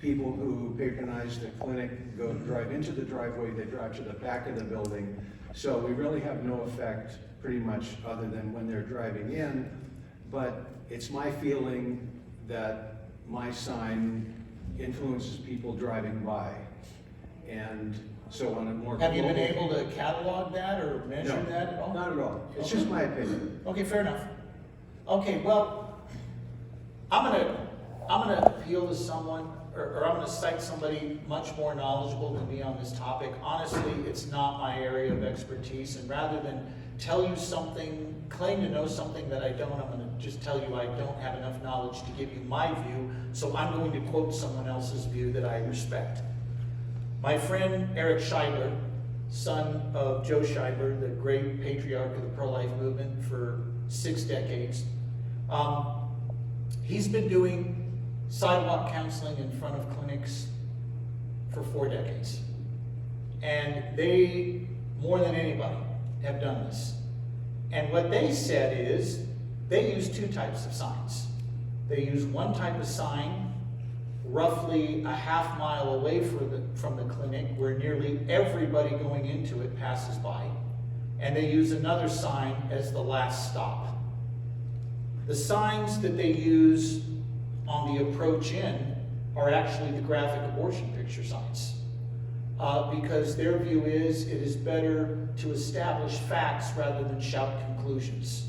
People who patronize the clinic drive into the driveway, they drive to the back of the building. So we really have no effect pretty much other than when they're driving in. But it's my feeling that my sign influences people driving by. And so on a more Have you been global- able to catalog that or measure that at all? Not at all. It's just my opinion. Okay, fair enough. Okay, well, I'm gonna appeal to someone, or I'm gonna cite somebody much more knowledgeable than me on this topic. Honestly, it's not my area of expertise, and rather than tell you something, claim to know something that I don't, I'm gonna just tell you I don't have enough knowledge to give you my view, so I'm going to quote someone else's view that I respect. My friend Eric Scheibler, son of Joe Scheibler, the great patriarch of the pro-life movement for 6 decades, he's been doing sidewalk counseling in front of clinics for 4 decades. And they, more than anybody, have done this. And what they said is, they use 2 types of signs. They use one type of sign roughly a half mile away from the clinic, where nearly everybody going into it passes by. And they use another sign as the last stop. The signs that they use on the approach in are actually the graphic abortion picture signs. Because their view is it is better to establish facts rather than shout conclusions.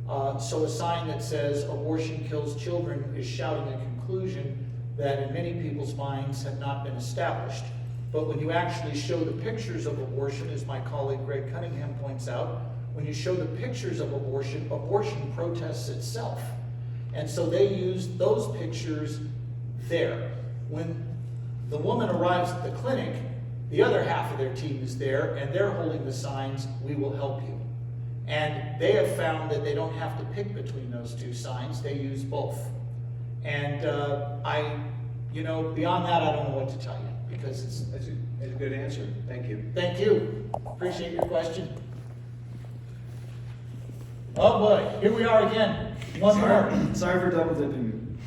So a sign that says abortion kills children is shouting a conclusion that in many people's minds have not been established. But when you actually show the pictures of abortion, as my colleague Greg Cunningham points out, when you show the pictures of abortion, abortion protests itself. And so they use those pictures there. When the woman arrives at the clinic, the other half of their team is there, and they're holding the signs, "We will help you." And they have found that they don't have to pick between those 2 signs, they use both. And beyond that, I don't know what to tell you, because That's a good answer. Thank you. Thank you. Appreciate your question. Oh boy, here we are again. One more. Sorry for double dipping.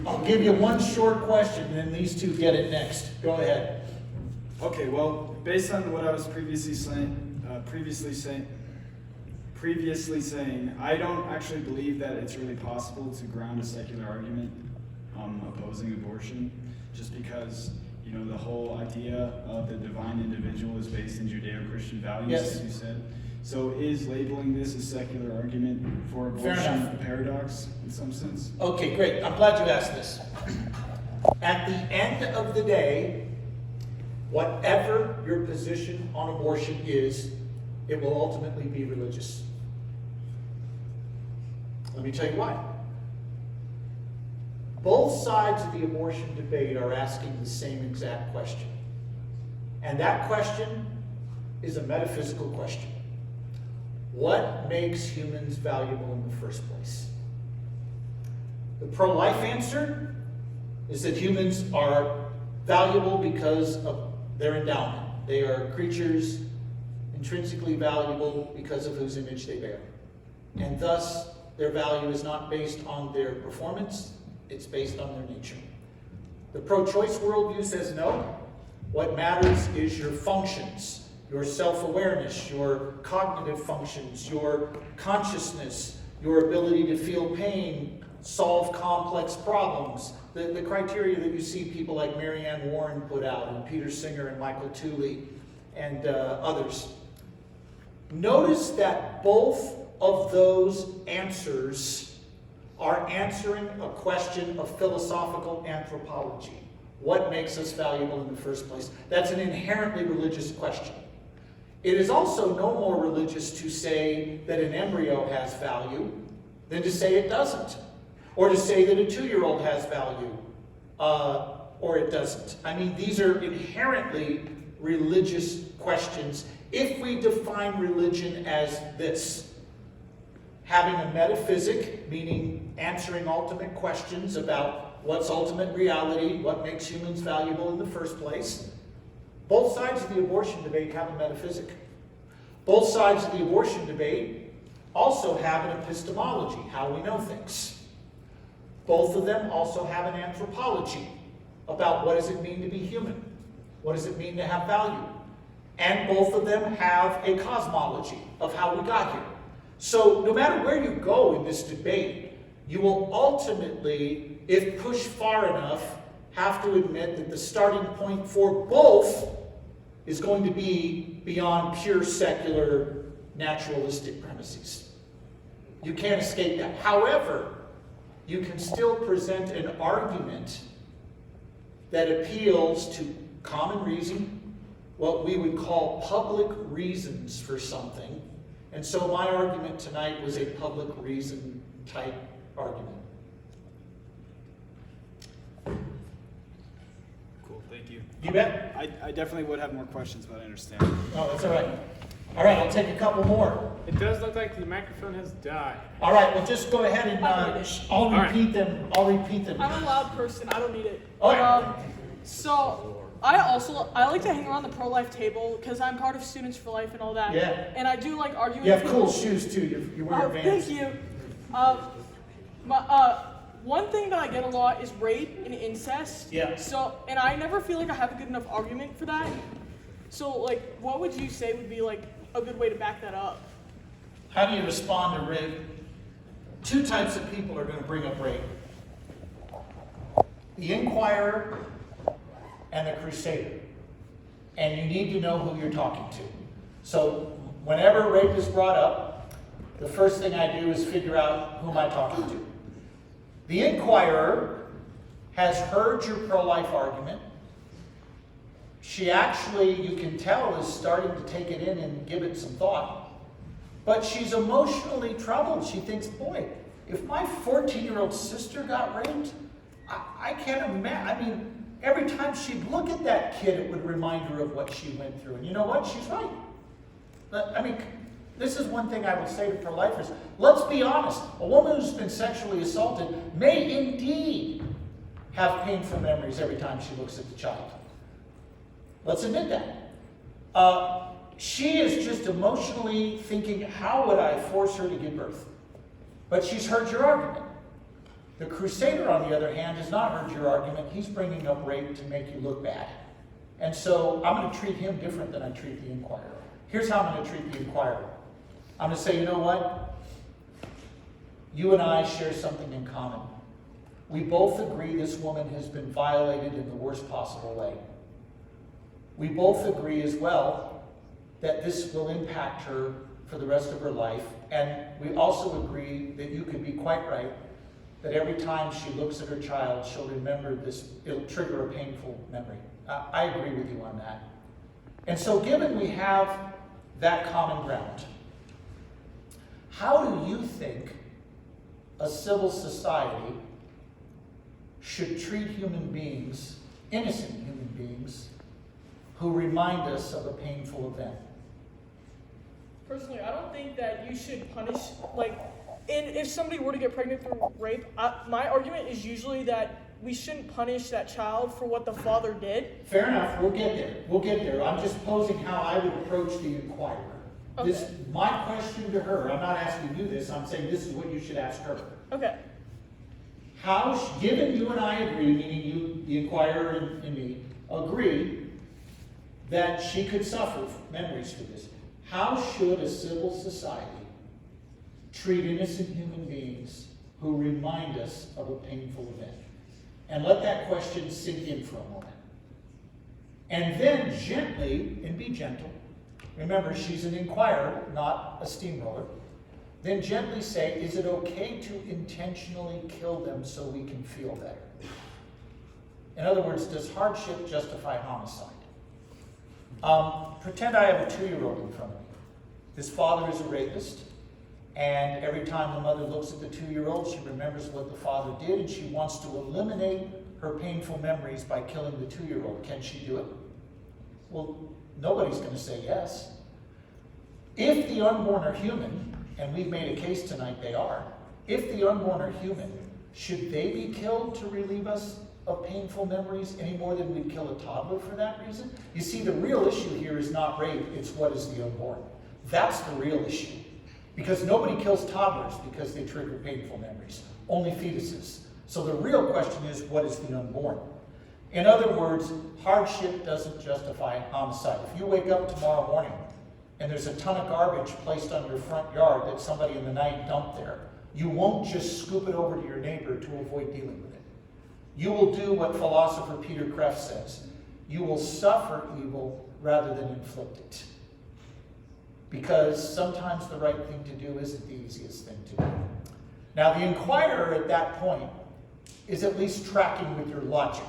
I'll give you one short question, and then these 2 get it next. Go ahead. Okay, well, based on what I was previously saying, I don't actually believe that it's really possible to ground a secular argument opposing abortion, just because, the whole idea of the divine individual is based in Judeo-Christian values, Yes. as you said. So is labeling this a secular argument for Fair abortion enough. a paradox in some sense? Okay, great. I'm glad you asked this. At the end of the day, whatever your position on abortion is, it will ultimately be religious. Let me tell you why. Both sides of the abortion debate are asking the same exact question. And that question is a metaphysical question. What makes humans valuable in the first place? The pro-life answer is that humans are valuable because of their endowment. They are creatures intrinsically valuable because of whose image they bear. And thus, their value is not based on their performance, it's based on their nature. The pro-choice worldview says no. What matters is your functions, your self-awareness, your cognitive functions, your consciousness, your ability to feel pain, solve complex problems. The criteria that you see people like Marianne Warren put out, and Peter Singer and Michael Tooley and others. Notice that both of those answers are answering a question of philosophical anthropology. What makes us valuable in the first place? That's an inherently religious question. It is also no more religious to say that an embryo has value than to say it doesn't. Or to say that a 2-year-old has value, or it doesn't. I mean, these are inherently religious questions. If we define religion as this, having a metaphysic, meaning answering ultimate questions about what's ultimate reality, what makes humans valuable in the first place, both sides of the abortion debate have a metaphysic. Both sides of the abortion debate also have an epistemology, how we know things. Both of them also have an anthropology about what does it mean to be human? What does it mean to have value? And both of them have a cosmology of how we got here. So no matter where you go in this debate, you will ultimately, if pushed far enough, have to admit that the starting point for both is going to be beyond pure secular naturalistic premises. You can't escape that. However, you can still present an argument that appeals to common reason, what we would call public reasons for something. And so my argument tonight was a public reason type argument. Cool, thank you. You bet. I definitely would have more questions, but I understand. Oh, that's all right. All right, I'll take a couple more. It does look like the microphone has died. All right, well, just go ahead and I'll repeat them. I'll repeat them. I'm a loud person. I don't need it. All right. So I like to hang around the pro-life table because I'm part of Students for Life and all that. Yeah. And I do like arguing. You have cool shoes too. You wear your Vans. Thank you. One thing that I get a lot is rape and incest. Yeah. So, and I never feel like I have a good enough argument for that. So, like, what would you say would be like a good way to back that up? How do you respond to rape? Two types of people are going to bring up rape. The inquirer and the crusader. And you need to know who you're talking to. So whenever rape is brought up, the first thing I do is figure out who am I talking to. The inquirer has heard your pro-life argument. She actually, you can tell, is starting to take it in and give it some thought. But she's emotionally troubled. She thinks, boy, if my 14-year-old sister got raped, I can't imagine. I mean, every time she'd look at that kid, it would remind her of what she went through. And you know what? She's right. I mean, this is one thing I would say to pro-lifers. Let's be honest. A woman who's been sexually assaulted may indeed have painful memories every time she looks at the child. Let's admit that. She is just emotionally thinking, how would I force her to give birth? But she's heard your argument. The crusader, on the other hand, has not heard your argument. He's bringing up rape to make you look bad. And so I'm going to treat him different than I treat the inquirer. Here's how I'm going to treat the inquirer. I'm going to say, you know what? You and I share something in common. We both agree this woman has been violated in the worst possible way. We both agree as well that this will impact her for the rest of her life. And we also agree that you could be quite right, that every time she looks at her child, she'll remember this, it'll trigger a painful memory. I agree with you on that. And so given we have that common ground, how do you think a civil society should treat human beings, innocent human beings, who remind us of a painful event? Personally, I don't think that you should punish, and if somebody were to get pregnant through rape, my argument is usually that we shouldn't punish that child for what the father did. Fair enough, we'll get there. We'll get there. I'm just posing how I would approach the inquirer. Okay. This, my question to her, I'm not asking you this, I'm saying this is what you should ask her. Okay. How, given you and I agree, meaning you, the inquirer and me, agree that she could suffer memories for this, how should a civil society treat innocent human beings who remind us of a painful event? And let that question sink in for a moment. And then gently, and be gentle, remember she's an inquirer, not a steamroller, then gently say, is it okay to intentionally kill them so we can feel better? In other words, does hardship justify homicide? Pretend I have a 2-year-old in front of me. This father is a rapist, and every time the mother looks at the 2-year-old, she remembers what the father did, and she wants to eliminate her painful memories by killing the 2-year-old. Can she do it? Well, nobody's going to say yes. If the unborn are human, and we've made a case tonight they are, if the unborn are human, should they be killed to relieve us of painful memories any more than we'd kill a toddler for that reason? You see, the real issue here is not rape, it's what is the unborn. That's the real issue. Because nobody kills toddlers because they trigger painful memories, only fetuses. So the real question is, what is the unborn? In other words, hardship doesn't justify homicide. If you wake up tomorrow morning and there's a ton of garbage placed on your front yard that somebody in the night dumped there, you won't just scoop it over to your neighbor to avoid dealing with it. You will do what philosopher Peter Kreeft says. You will suffer evil rather than inflict it. Because sometimes the right thing to do isn't the easiest thing to do. Now, the inquirer at that point is at least tracking with your logic.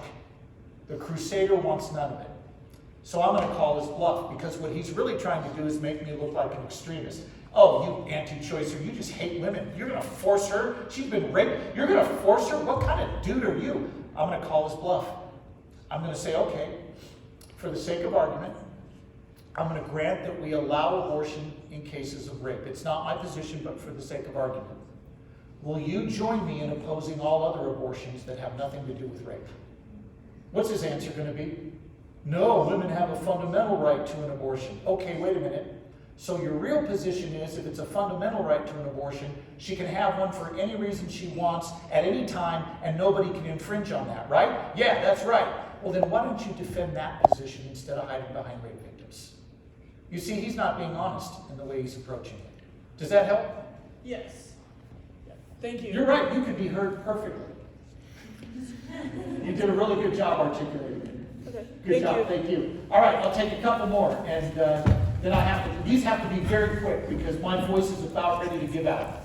The crusader wants none of it. So I'm going to call his bluff, because what he's really trying to do is make me look like an extremist. Oh, you anti-choicer, you just hate women. You're going to force her? She's been raped. You're going to force her? What kind of dude are you? I'm going to call his bluff. I'm going to say, okay, for the sake of argument, I'm going to grant that we allow abortion in cases of rape. It's not my position, but for the sake of argument. Will you join me in opposing all other abortions that have nothing to do with rape? What's his answer going to be? No, women have a fundamental right to an abortion. Okay, wait a minute. So your real position is if it's a fundamental right to an abortion, she can have one for any reason she wants at any time and nobody can infringe on that, right? Yeah, that's right. Well, then why don't you defend that position instead of hiding behind rape victims? You see, he's not being honest in the way he's approaching it. Does that help? Yes. Thank you. You're right, you can be heard perfectly. You did a really good job articulating it. Okay. Good job, thank you. All right, I'll take a couple more, and then I have to, these have to be very quick because my voice is about ready to give out.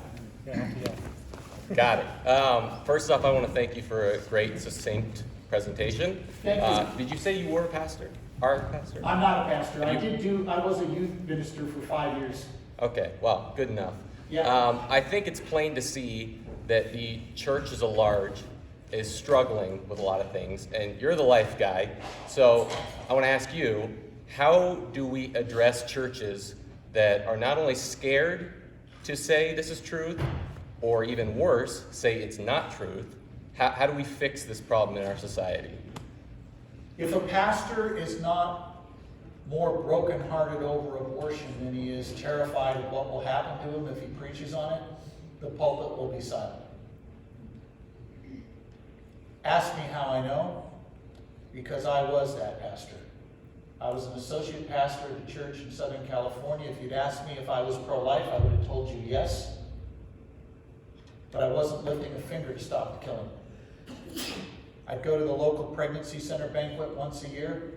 Got it. First off, I want to thank you for a great, succinct presentation. Thank you. Did you say you were a pastor? Are a pastor? I'm not a pastor. I was a youth minister for 5 years. Okay, well, good enough. Yeah. I think it's plain to see that the church as a large is struggling with a lot of things, and you're the life guy. So I want to ask you, how do we address churches that are not only scared to say this is truth, or even worse, say it's not truth? How do we fix this problem in our society? If a pastor is not more brokenhearted over abortion than he is terrified of what will happen to him if he preaches on it, the pulpit will be silent. Ask me how I know, because I was that pastor. I was an associate pastor at a church in Southern California. If you'd asked me if I was pro-life, I would have told you yes. But I wasn't lifting a finger to stop the killing. I'd go to the local pregnancy center banquet once a year,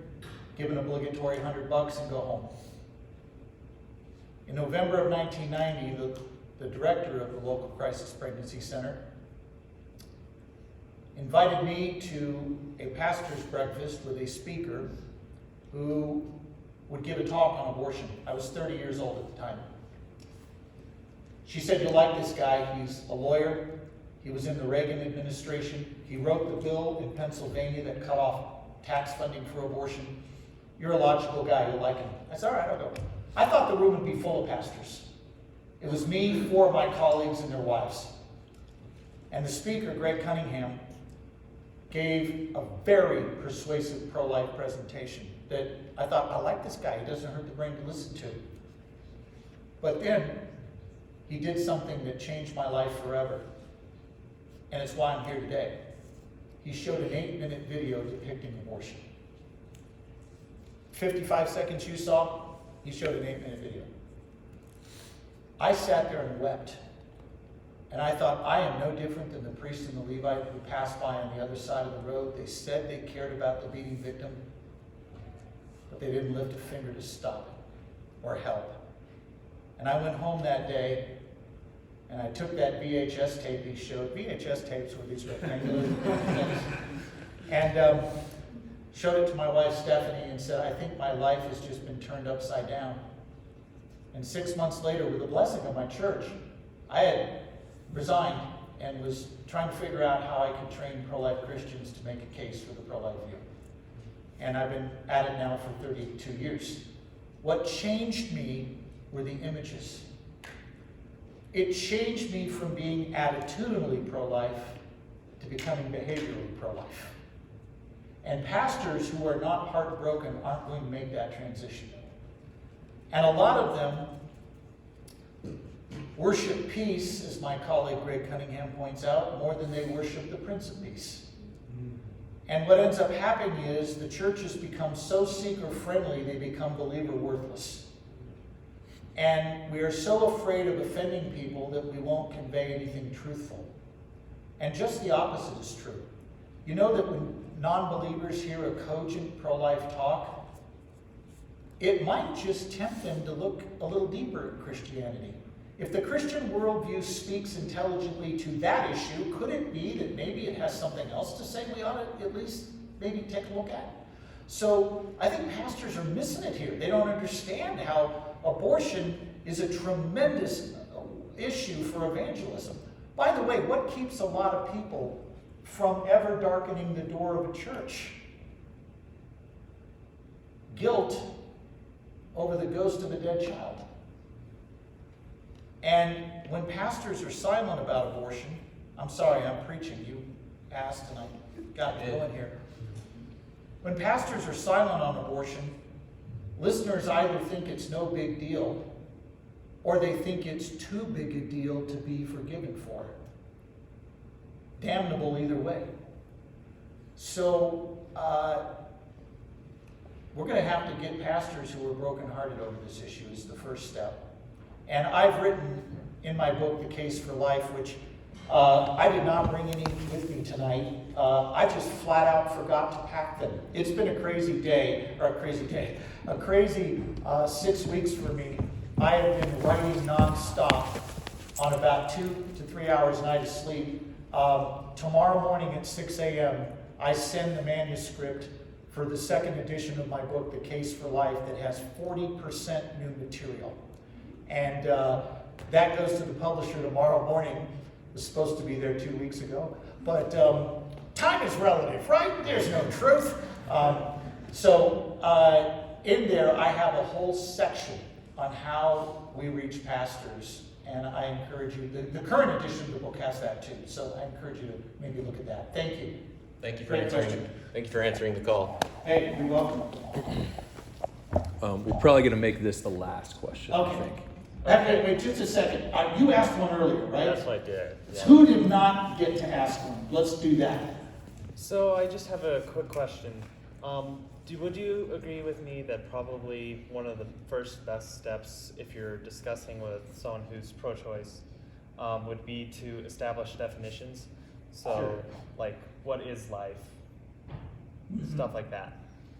give an obligatory $100 and go home. In November of 1990, the director of the local crisis pregnancy center invited me to a pastor's breakfast with a speaker who would give a talk on abortion. I was 30 years old at the time. She said, "You'll like this guy. He's a lawyer. He was in the Reagan administration. He wrote the bill in Pennsylvania that cut off tax funding for abortion. You're a logical guy. You'll like him." I said, "All right, I'll go." I thought the room would be full of pastors. It was me, 4 of my colleagues, and their wives. And the speaker, Greg Cunningham, gave a very persuasive pro-life presentation that I thought, I like this guy. He doesn't hurt the brain to listen to. But then he did something that changed my life forever. And it's why I'm here today. He showed an 8-minute video depicting abortion. 55 seconds you saw, he showed an 8-minute video. I sat there and wept. And I thought, I am no different than the priest and the Levite who passed by on the other side of the road. They said they cared about the beating victim, but they didn't lift a finger to stop it or help. And I went home that day, and I took that VHS tape he showed. VHS tapes were these rectangular things. And showed it to my wife, Stephanie, and said, "I think my life has just been turned upside down." And 6 months later, with the blessing of my church, I had resigned and was trying to figure out how I could train pro-life Christians to make a case for the pro-life view. And I've been at it now for 32 years. What changed me were the images. It changed me from being attitudinally pro-life to becoming behaviorally pro-life. And pastors who are not heartbroken aren't going to make that transition. And a lot of them worship peace, as my colleague Greg Cunningham points out, more than they worship the Prince of Peace. And what ends up happening is the churches become so seeker-friendly, they become believer-worthless. And we are so afraid of offending people that we won't convey anything truthful. And just the opposite is true. You know that when non-believers hear a cogent pro-life talk, it might just tempt them to look a little deeper at Christianity. If the Christian worldview speaks intelligently to that issue, could it be that maybe it has something else to say we ought to at least maybe take a look at? So I think pastors are missing it here. They don't understand how abortion is a tremendous issue for evangelism. By the way, what keeps a lot of people from ever darkening the door of a church? Guilt over the ghost of a dead child. And when pastors are silent about abortion, I'm sorry, I'm preaching. You asked and I got going here. When pastors are silent on abortion, listeners either think it's no big deal or they think it's too big a deal to be forgiven for. Damnable either way. So, we're going to have to get pastors who are brokenhearted over this issue is the first step. And I've written in my book, The Case for Life, which I did not bring any with me tonight. I just flat out forgot to pack them. It's been a crazy 6 weeks for me. I have been writing nonstop on about 2 to 3 hours a night of sleep. Tomorrow morning at 6 a.m., I send the manuscript for the second edition of my book, The Case for Life, that has 40% new material. And that goes to the publisher tomorrow morning. It was supposed to be there 2 weeks ago. But time is relative, right? There's no truth. In there, I have a whole section on how we reach pastors. And I encourage you, the current edition of the book has that too. So I encourage you to maybe look at that. Thank you. Thank you for answering the call. Hey, you're welcome. We're probably going to make this the last question, I Okay. think. Wait, just a second. You asked one earlier, right? Yes, I did. Yeah. Who did not get to ask one? Let's do that. So I just have a quick question. Would you agree with me that probably one of the first best steps if you're discussing with someone who's pro-choice would be to establish definitions? So, Sure. like, what is life? Stuff like that.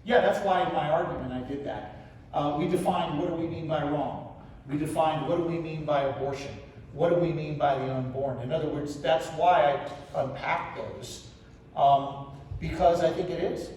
Yeah, that's why in my argument I did that. We defined what do we mean by wrong. We defined what do we mean by abortion. What do we mean by the unborn? In other words, that's why I unpacked those. Because I think it is.